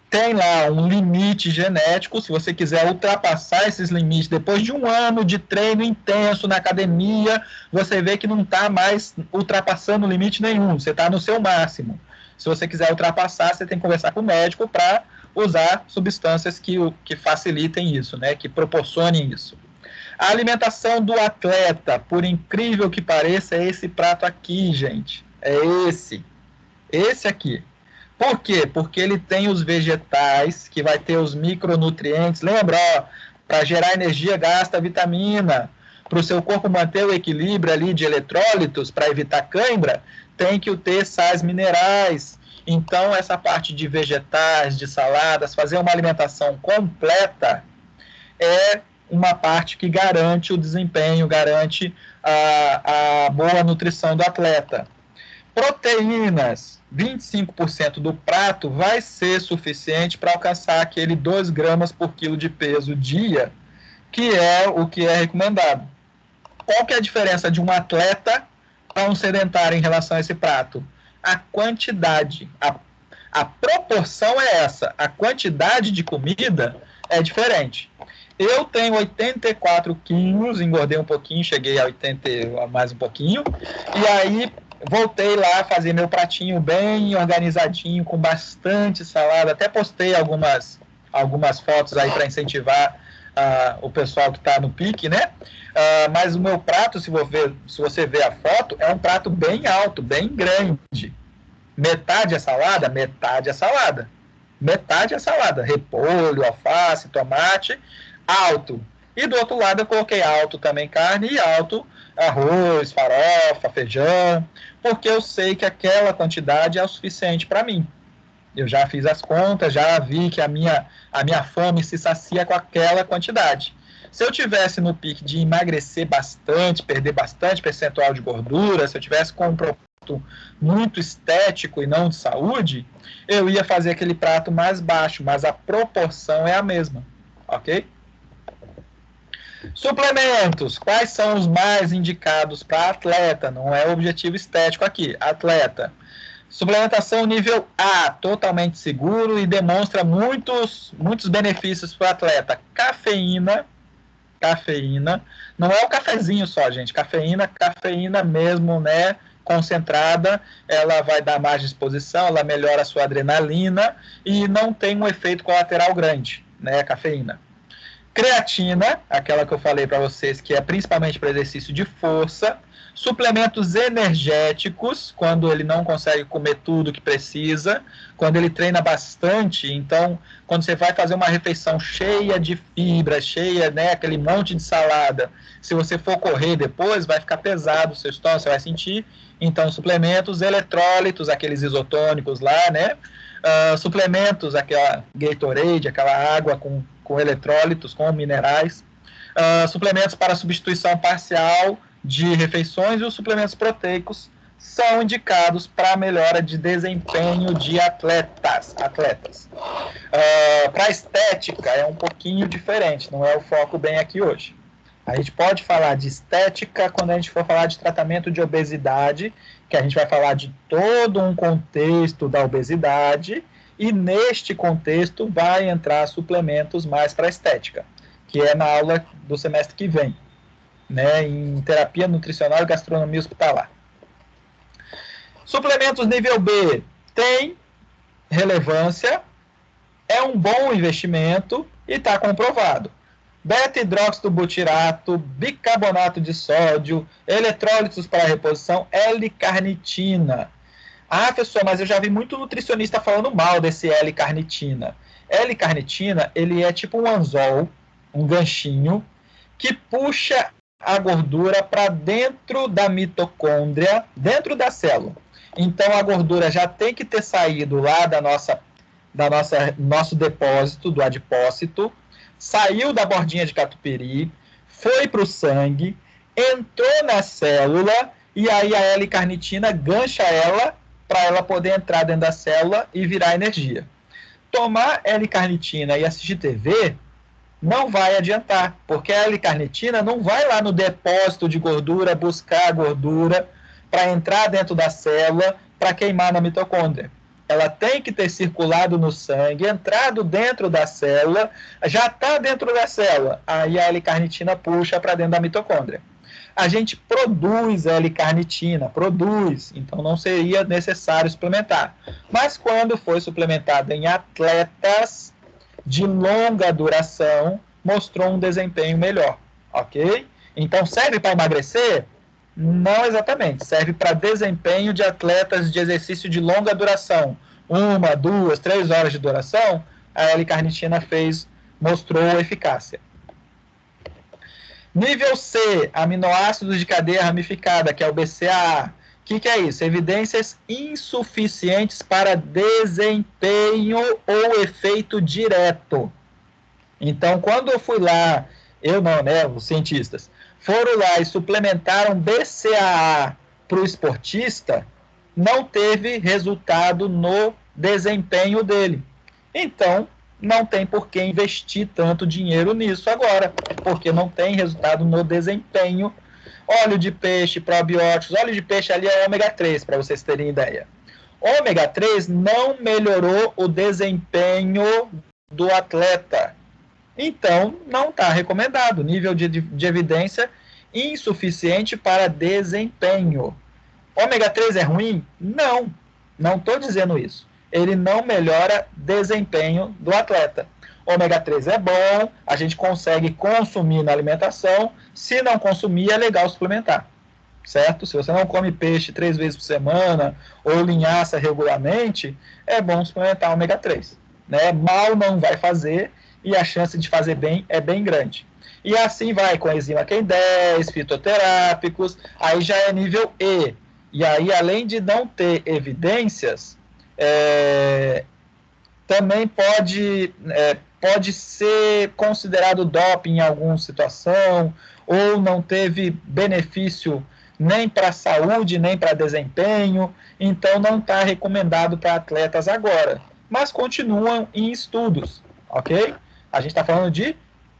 tem lá um limite genético, se você quiser ultrapassar esses limites, depois de um ano de treino intenso na academia, você vê que não está mais ultrapassando limite nenhum, você está no seu máximo. Se você quiser ultrapassar, você tem que conversar com o médico para usar substâncias que facilitem isso, né, que proporcionem isso. A alimentação do atleta, por incrível que pareça, é esse prato aqui, gente. É esse aqui. Por quê? Porque ele tem os vegetais, que vai ter os micronutrientes. Lembra, para gerar energia, gasta vitamina. Para o seu corpo manter o equilíbrio ali de eletrólitos, para evitar cãibra, tem que ter sais minerais. Então, essa parte de vegetais, de saladas, fazer uma alimentação completa é uma parte que garante o desempenho, garante a boa nutrição do atleta. Proteínas, 25% do prato vai ser suficiente para alcançar aquele 2 gramas por quilo de peso dia, que é o que é recomendado. Qual que é a diferença de um atleta para um sedentário em relação a esse prato? A quantidade, a proporção é essa, a quantidade de comida é diferente. Eu tenho 84 quilos, engordei um pouquinho, cheguei a 80 mais um pouquinho, e aí voltei lá a fazer meu pratinho bem organizadinho, com bastante salada, até postei algumas fotos aí para incentivar o pessoal que está no pique, né? Mas o meu prato, se você ver a foto, é um prato bem alto, bem grande. Metade é salada, metade é salada. Metade é salada, repolho, alface, tomate, alto. E do outro lado eu coloquei alto também carne e alto arroz, farofa, feijão, porque eu sei que aquela quantidade é o suficiente para mim. Eu já fiz as contas, já vi que a minha fome se sacia com aquela quantidade. Se eu tivesse no pique de emagrecer bastante, perder bastante percentual de gordura, se eu tivesse com um produto muito estético e não de saúde, eu ia fazer aquele prato mais baixo, mas a proporção é a mesma, ok? Suplementos, quais são os mais indicados para atleta? Não é objetivo estético aqui, atleta. Suplementação nível A, totalmente seguro e demonstra muitos benefícios para o atleta. Cafeína, não é o cafezinho só, gente, cafeína mesmo, né, concentrada, ela vai dar mais disposição, ela melhora a sua adrenalina e não tem um efeito colateral grande, né, a cafeína. Creatina, aquela que eu falei para vocês, que é principalmente para exercício de força. Suplementos energéticos, quando ele não consegue comer tudo que precisa, quando ele treina bastante, então, quando você vai fazer uma refeição cheia de fibra, cheia, né, aquele monte de salada, se você for correr depois, vai ficar pesado o seu estômago, você vai sentir, então, suplementos, eletrólitos, aqueles isotônicos lá, né, suplementos, aquela Gatorade, aquela água com eletrólitos, com minerais, suplementos para substituição parcial de refeições e os suplementos proteicos são indicados para melhora de desempenho de atletas. Para estética é um pouquinho diferente, não é o foco bem aqui hoje. A gente pode falar de estética quando a gente for falar de tratamento de obesidade, que a gente vai falar de todo um contexto da obesidade, E neste contexto vai entrar suplementos mais para estética, que é na aula do semestre que vem, né, em terapia nutricional e gastronomia hospitalar. Suplementos nível B tem relevância, é um bom investimento e está comprovado. Beta-hidróxido butirato, bicarbonato de sódio, eletrólitos para reposição, L-carnitina. Ah, pessoal, mas eu já vi muito nutricionista falando mal desse L-carnitina. L-carnitina, ele é tipo um anzol, um ganchinho, que puxa a gordura para dentro da mitocôndria, dentro da célula. Então, a gordura já tem que ter saído lá nosso depósito, do adipócito, saiu da bordinha de catupiry, foi para o sangue, entrou na célula, e aí a L-carnitina gancha ela para ela poder entrar dentro da célula e virar energia. Tomar L-carnitina e assistir TV não vai adiantar, porque a L-carnitina não vai lá no depósito de gordura buscar a gordura para entrar dentro da célula para queimar na mitocôndria. Ela tem que ter circulado no sangue, entrado dentro da célula, já está dentro da célula, aí a L-carnitina puxa para dentro da mitocôndria. A gente produz L-carnitina, então não seria necessário suplementar. Mas quando foi suplementado em atletas de longa duração, mostrou um desempenho melhor, ok? Então, serve para emagrecer? Não exatamente, serve para desempenho de atletas de exercício de longa duração, 1, 2, 3 horas de duração, a L-carnitina mostrou eficácia. Nível C, aminoácidos de cadeia ramificada, que é o BCAA. O que é isso? Evidências insuficientes para desempenho ou efeito direto. Então, quando eu fui lá, eu não, né, os cientistas, foram lá e suplementaram BCAA para o esportista, não teve resultado no desempenho dele. Então, não tem por que investir tanto dinheiro nisso agora, porque não tem resultado no desempenho. Óleo de peixe, probióticos, óleo de peixe ali é ômega 3, para vocês terem ideia. Ômega 3 não melhorou o desempenho do atleta. Então, não está recomendado. Nível de evidência insuficiente para desempenho. Ômega 3 é ruim? Não, não estou dizendo isso. Ele não melhora desempenho do atleta. Ômega 3 é bom, a gente consegue consumir na alimentação. Se não consumir, é legal suplementar, certo? Se você não come peixe 3 vezes por semana ou linhaça regularmente, é bom suplementar ômega 3. Né? Mal não vai fazer e a chance de fazer bem é bem grande. E assim vai, com enzima Q10, fitoterápicos, aí já é nível E. E aí, além de não ter evidências, também pode ser considerado doping em alguma situação, ou não teve benefício nem para a saúde, nem para desempenho, então não está recomendado para atletas agora, mas continuam em estudos, ok? A gente está falando de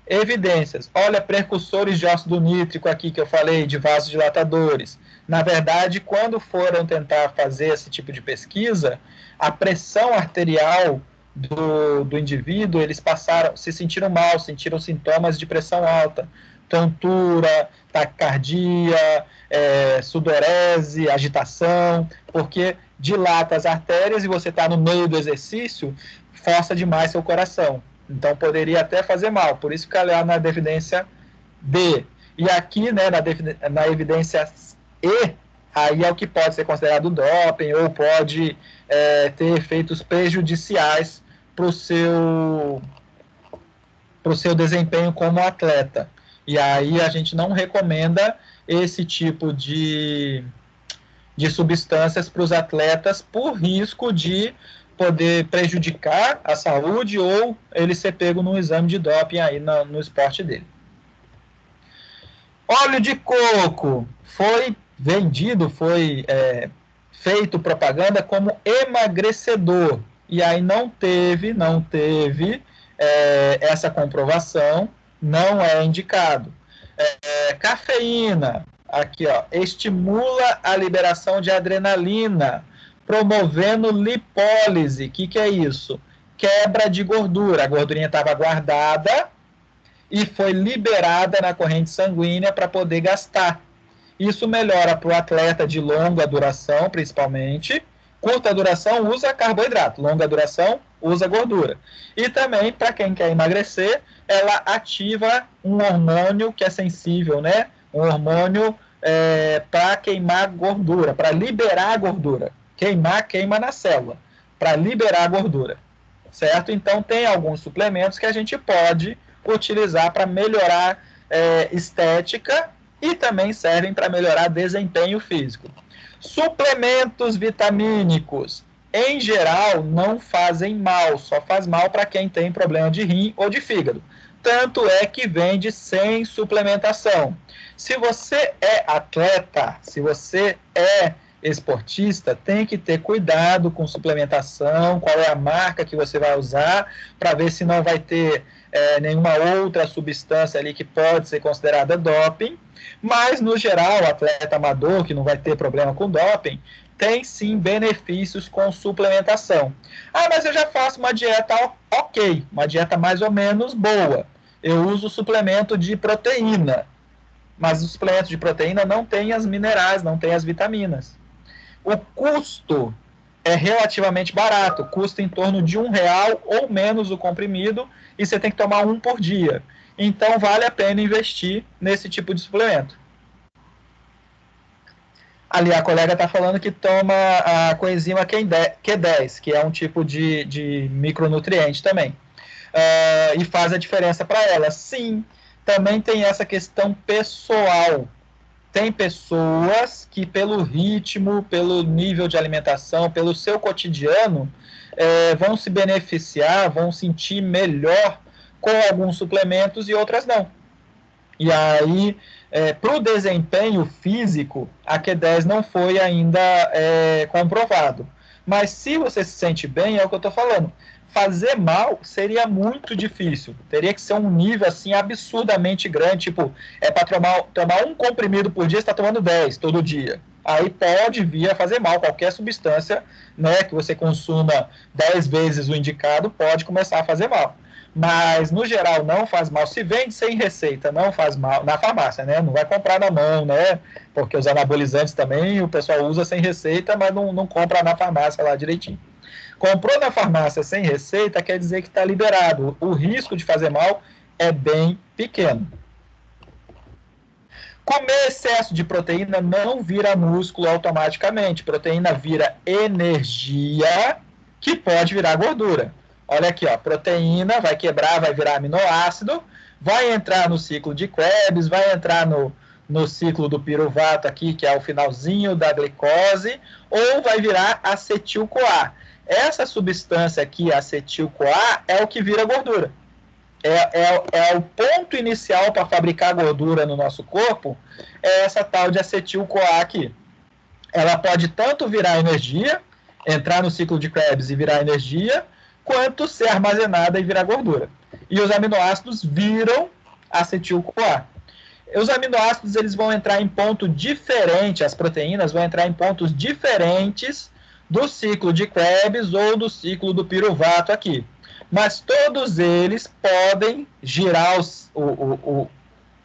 evidências. Olha, precursores de óxido nítrico aqui que eu falei, de vasodilatadores. Na verdade, quando foram tentar fazer esse tipo de pesquisa, a pressão arterial do indivíduo, eles se sentiram mal, sentiram sintomas de pressão alta, tontura, taquicardia, sudorese, agitação, porque dilata as artérias e você está no meio do exercício, força demais seu coração. Então, poderia até fazer mal. Por isso que ela na evidência D. E aqui, né, na evidência E, aí é o que pode ser considerado doping ou pode ter efeitos prejudiciais para o seu desempenho como atleta. E aí a gente não recomenda esse tipo de substâncias para os atletas por risco de poder prejudicar a saúde ou ele ser pego num exame de doping aí no esporte dele. Óleo de coco foi vendido, foi feito propaganda como emagrecedor. E aí não teve essa comprovação, não é indicado. Cafeína, aqui ó, estimula a liberação de adrenalina, promovendo lipólise. O que é isso? Quebra de gordura. A gordurinha estava guardada e foi liberada na corrente sanguínea para poder gastar. Isso melhora para o atleta de longa duração, principalmente. Curta duração usa carboidrato, longa duração usa gordura. E também, para quem quer emagrecer, ela ativa um hormônio que é sensível, né? Um hormônio para queimar gordura, para liberar gordura. Queima na célula, para liberar gordura, certo? Então, tem alguns suplementos que a gente pode utilizar para melhorar estética e também servem para melhorar desempenho físico. Suplementos vitamínicos, em geral, não fazem mal, só faz mal para quem tem problema de rim ou de fígado. Tanto é que vende sem suplementação. Se você é atleta, se você é esportista, tem que ter cuidado com suplementação, qual é a marca que você vai usar, para ver se não vai ter nenhuma outra substância ali que pode ser considerada doping. Mas, no geral, o atleta amador, que não vai ter problema com doping, tem sim benefícios com suplementação. Ah, mas eu já faço uma dieta ok, uma dieta mais ou menos boa. Eu uso suplemento de proteína, mas o suplemento de proteína não tem as minerais, não tem as vitaminas. O custo é relativamente barato, custa em torno de R$1 ou menos o comprimido, e você tem que tomar um por dia. Então, vale a pena investir nesse tipo de suplemento. Ali, a colega está falando que toma a coenzima Q10, que é um tipo de micronutriente também. E faz a diferença para ela. Sim, também tem essa questão pessoal. Tem pessoas que, pelo ritmo, pelo nível de alimentação, pelo seu cotidiano, vão se beneficiar, vão sentir melhor com alguns suplementos e outras não. E aí, para o desempenho físico, a Q10 não foi ainda comprovado. Mas se você se sente bem, é o que eu estou falando. Fazer mal seria muito difícil. Teria que ser um nível assim absurdamente grande. Tipo, para tomar um comprimido por dia, você está tomando 10 todo dia. Aí pode vir a fazer mal. Qualquer substância, né, que você consuma 10 vezes o indicado pode começar a fazer mal. Mas, no geral, não faz mal. Se vende sem receita, não faz mal. Na farmácia, né? Não vai comprar na mão, né? Porque os anabolizantes também o pessoal usa sem receita, mas não compra na farmácia lá direitinho. Comprou na farmácia sem receita, quer dizer que está liberado. O risco de fazer mal é bem pequeno. Comer excesso de proteína não vira músculo automaticamente. Proteína vira energia, que pode virar gordura. Olha aqui, ó, proteína vai quebrar, vai virar aminoácido, vai entrar no ciclo de Krebs, vai entrar no ciclo do piruvato aqui, que é o finalzinho da glicose, ou vai virar acetil-CoA. Essa substância aqui, acetil-CoA, é o que vira gordura. É o ponto inicial para fabricar gordura no nosso corpo, é essa tal de acetil-CoA aqui. Ela pode tanto virar energia, entrar no ciclo de Krebs e virar energia, quanto ser armazenada e virar gordura. E os aminoácidos viram acetil-CoA. Os aminoácidos eles vão entrar em ponto diferente, as proteínas vão entrar em pontos diferentes do ciclo de Krebs ou do ciclo do piruvato aqui. Mas todos eles podem girar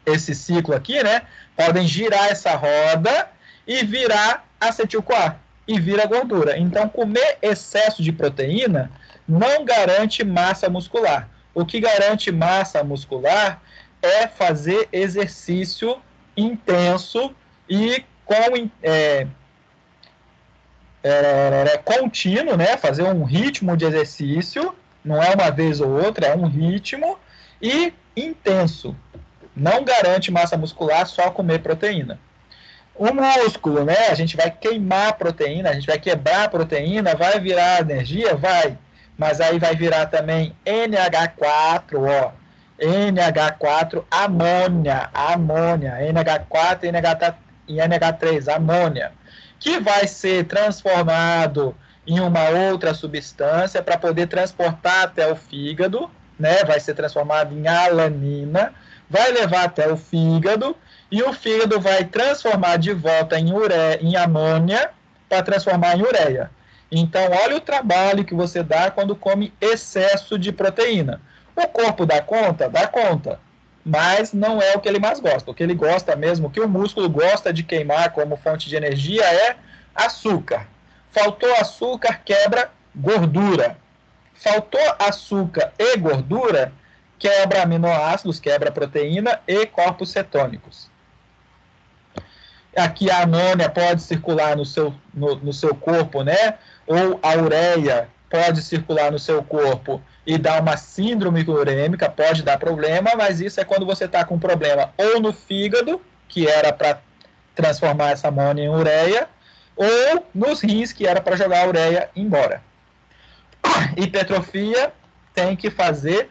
esse ciclo aqui, né? Podem girar essa roda e virar acetil-CoA e vira gordura. Então, comer excesso de proteína não garante massa muscular. O que garante massa muscular é fazer exercício intenso e contínuo, né? Fazer um ritmo de exercício, não é uma vez ou outra, é um ritmo e intenso. Não garante massa muscular só comer proteína. O músculo, né? A gente vai queimar proteína, a gente vai quebrar a proteína, vai virar energia? Vai. Mas aí vai virar também NH4, ó. NH4, amônia, NH4 e NH3, amônia, que vai ser transformado em uma outra substância para poder transportar até o fígado, né? Vai ser transformado em alanina, vai levar até o fígado, e o fígado vai transformar de volta em amônia para transformar em ureia. Então, olha o trabalho que você dá quando come excesso de proteína. O corpo dá conta, mas não é o que ele mais gosta. O que ele gosta mesmo, o que o músculo gosta de queimar como fonte de energia é açúcar. Faltou açúcar, quebra gordura. Faltou açúcar e gordura, quebra aminoácidos, quebra proteína e corpos cetônicos. Aqui a amônia pode circular no seu corpo, né? Ou a ureia pode circular no seu corpo e dar uma síndrome urêmica, pode dar problema, mas isso é quando você está com problema ou no fígado, que era para transformar essa amônia em ureia, ou nos rins, que era para jogar a ureia embora. Hipertrofia tem que fazer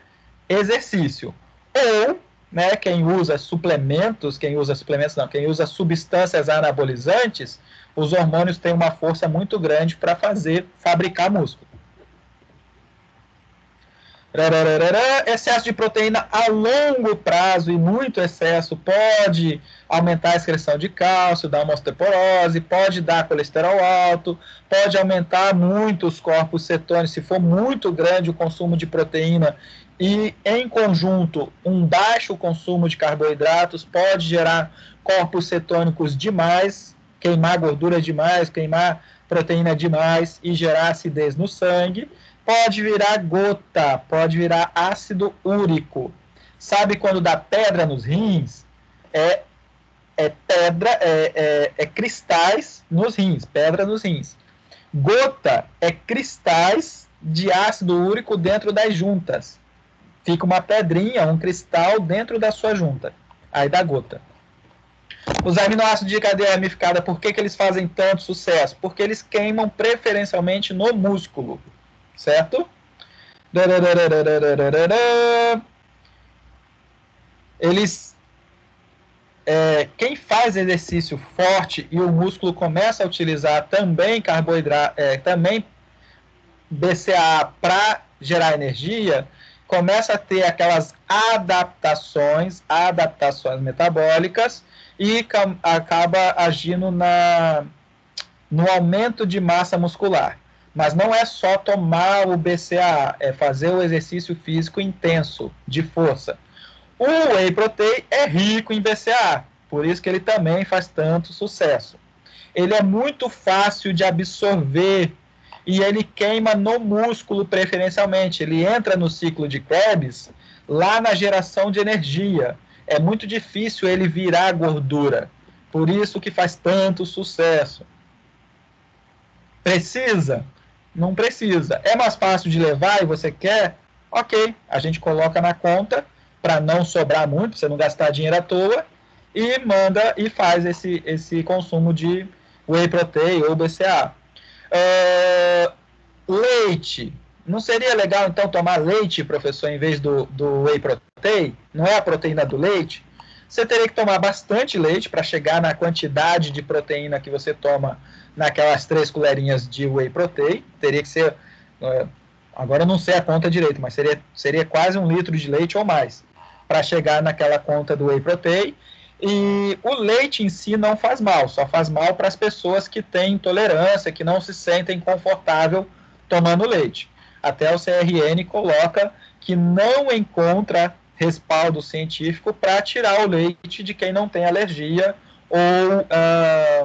exercício. Ou, né, quem usa suplementos não, quem usa substâncias anabolizantes, os hormônios têm uma força muito grande para fabricar músculo. Excesso de proteína a longo prazo e muito excesso pode aumentar a excreção de cálcio, dar uma osteoporose, pode dar colesterol alto, pode aumentar muito os corpos cetônicos, se for muito grande o consumo de proteína e, em conjunto, um baixo consumo de carboidratos pode gerar corpos cetônicos demais, queimar gordura demais, queimar proteína demais e gerar acidez no sangue. Pode virar gota, pode virar ácido úrico. Sabe quando dá pedra nos rins? É cristais nos rins, pedra nos rins. Gota é cristais de ácido úrico dentro das juntas. Fica uma pedrinha, um cristal dentro da sua junta. Aí dá gota. Os aminoácidos de cadeia ramificada, por que eles fazem tanto sucesso? Porque eles queimam preferencialmente no músculo. Certo? Eles, quem faz exercício forte e o músculo começa a utilizar também carboidrato, também BCAA para gerar energia, começa a ter aquelas adaptações metabólicas e acaba agindo no aumento de massa muscular. Mas não é só tomar o BCAA, é fazer o exercício físico intenso, de força. O Whey Protein é rico em BCAA, por isso que ele também faz tanto sucesso. Ele é muito fácil de absorver e ele queima no músculo preferencialmente. Ele entra no ciclo de Krebs lá na geração de energia. É muito difícil ele virar gordura, por isso que faz tanto sucesso. Precisa? Não precisa. É mais fácil de levar e você quer? Ok, a gente coloca na conta para não sobrar muito, para você não gastar dinheiro à toa, e manda e faz esse consumo de Whey Protein ou BCAA. Leite. Não seria legal, então, tomar leite, professor, em vez do Whey Protein? Não é a proteína do leite? Você teria que tomar bastante leite para chegar na quantidade de proteína que você toma naquelas 3 colherinhas de Whey Protein. Teria que ser, agora eu não sei a conta direito, mas seria quase 1 litro de leite ou mais para chegar naquela conta do Whey Protein. E o leite em si não faz mal, só faz mal para as pessoas que têm intolerância, que não se sentem confortável tomando leite. Até o CRN coloca que não encontra respaldo científico para tirar o leite de quem não tem alergia ou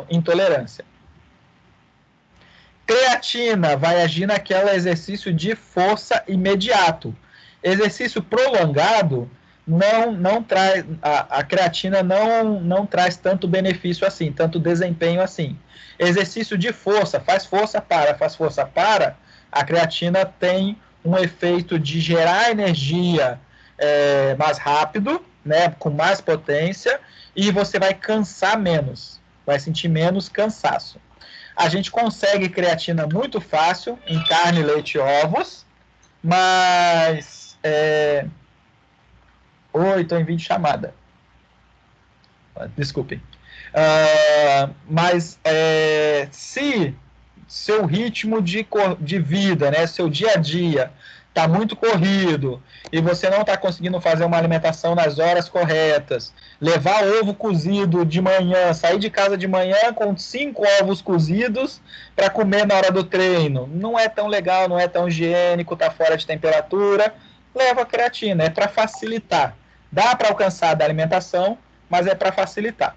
intolerância. Creatina vai agir naquele exercício de força imediato. Exercício prolongado não traz, a creatina não traz tanto benefício assim, tanto desempenho assim. Exercício de força, faz força para, a creatina tem um efeito de gerar energia mais rápido, né, com mais potência, e você vai cansar menos, vai sentir menos cansaço. A gente consegue creatina muito fácil em carne, leite e ovos, mas... Oi, estou em vídeo chamada. Desculpem. Mas se seu ritmo de vida, né, seu dia a dia, está muito corrido e você não está conseguindo fazer uma alimentação nas horas corretas, levar ovo cozido de manhã, sair de casa de manhã com 5 ovos cozidos para comer na hora do treino, não é tão legal, não é tão higiênico, está fora de temperatura, leva creatina, é para facilitar. Dá para alcançar da alimentação, mas é para facilitar.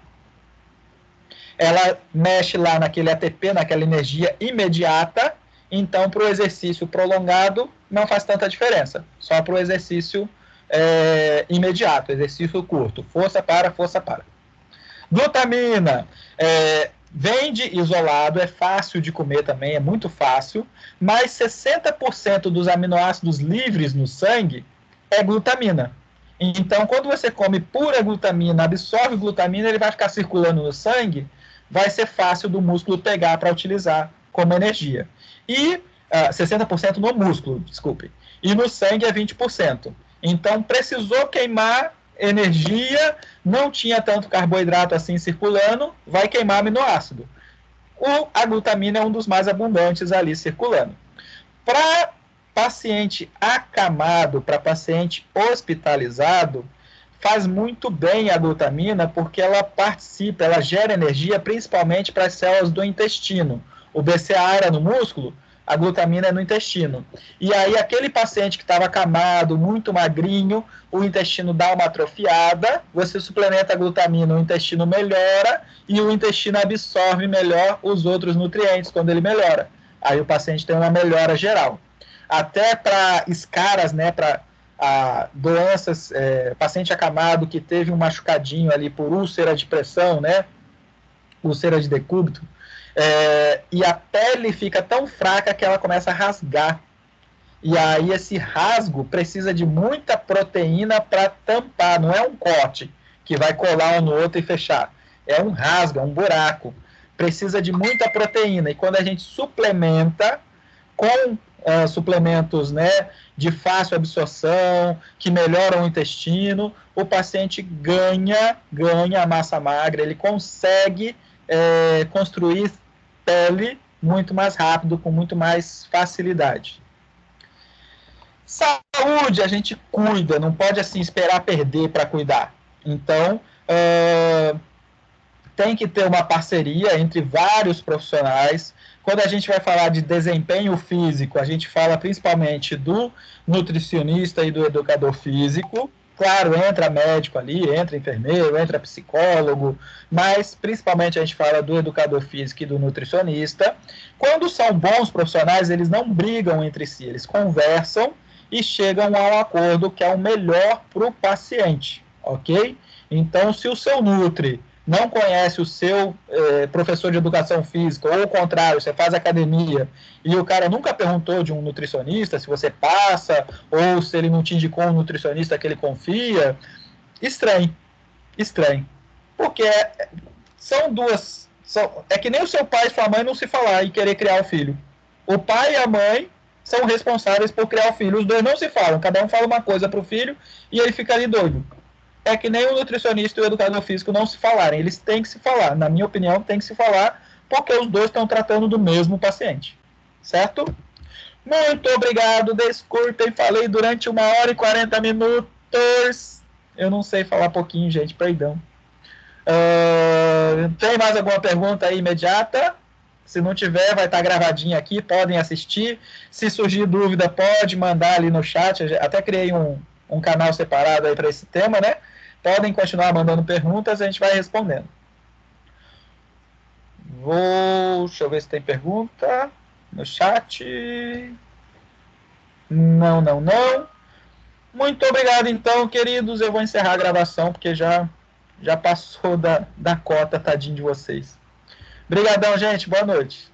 Ela mexe lá naquele ATP, naquela energia imediata, então para o exercício prolongado não faz tanta diferença, só para o exercício imediato, exercício curto, força para. Glutamina, vende isolado, é fácil de comer também, é muito fácil, mas 60% dos aminoácidos livres no sangue é glutamina. Então, quando você come pura glutamina, absorve glutamina, ele vai ficar circulando no sangue, vai ser fácil do músculo pegar para utilizar como energia. E 60% no músculo, desculpe. E no sangue é 20%. Então, precisou queimar energia, não tinha tanto carboidrato assim circulando, vai queimar aminoácido. A glutamina é um dos mais abundantes ali circulando. Para paciente acamado, para paciente hospitalizado, faz muito bem a glutamina porque ela participa, ela gera energia principalmente para as células do intestino. O BCA era no músculo, a glutamina é no intestino. E aí aquele paciente que estava acamado, muito magrinho, o intestino dá uma atrofiada, você suplementa a glutamina, o intestino melhora e o intestino absorve melhor os outros nutrientes quando ele melhora. Aí o paciente tem uma melhora geral. Até para escaras, né, para doenças, paciente acamado que teve um machucadinho ali por úlcera de pressão, né, úlcera de decúbito, e a pele fica tão fraca que ela começa a rasgar. E aí esse rasgo precisa de muita proteína para tampar, não é um corte que vai colar um no outro e fechar. É um rasgo, é um buraco. Precisa de muita proteína. E quando a gente suplementa com suplementos, né, de fácil absorção, que melhoram o intestino, o paciente ganha a massa magra, ele consegue construir pele muito mais rápido, com muito mais facilidade. Saúde a gente cuida, não pode assim esperar perder para cuidar. Então, tem que ter uma parceria entre vários profissionais. Quando a gente vai falar de desempenho físico, a gente fala principalmente do nutricionista e do educador físico. Claro, entra médico ali, entra enfermeiro, entra psicólogo, mas principalmente a gente fala do educador físico e do nutricionista. Quando são bons profissionais, eles não brigam entre si, eles conversam e chegam a um acordo que é o melhor para o paciente, ok? Então, se o seu nutri não conhece o seu professor de educação física, ou o contrário, você faz academia e o cara nunca perguntou de um nutricionista se você passa, ou se ele não te indicou um nutricionista que ele confia, estranho. Porque são duas... é que nem o seu pai e sua mãe não se falar e querer criar o filho. O pai e a mãe são responsáveis por criar o filho. Os dois não se falam, cada um fala uma coisa para o filho e ele fica ali doido. É que nem o nutricionista e o educador físico não se falarem, eles têm que se falar, na minha opinião, tem que se falar, porque os dois estão tratando do mesmo paciente, certo? Muito obrigado, desculpem, falei durante 1 hora e 40 minutos, eu não sei falar pouquinho, gente, perdão. Tem mais alguma pergunta aí imediata? Se não tiver, vai estar gravadinho aqui, podem assistir, se surgir dúvida, pode mandar ali no chat, eu até criei um canal separado aí para esse tema, né? Podem continuar mandando perguntas, a gente vai respondendo. Deixa eu ver se tem pergunta no chat. Não. Muito obrigado, então, queridos. Eu vou encerrar a gravação, porque já passou da cota, tadinho de vocês. Obrigadão, gente. Boa noite.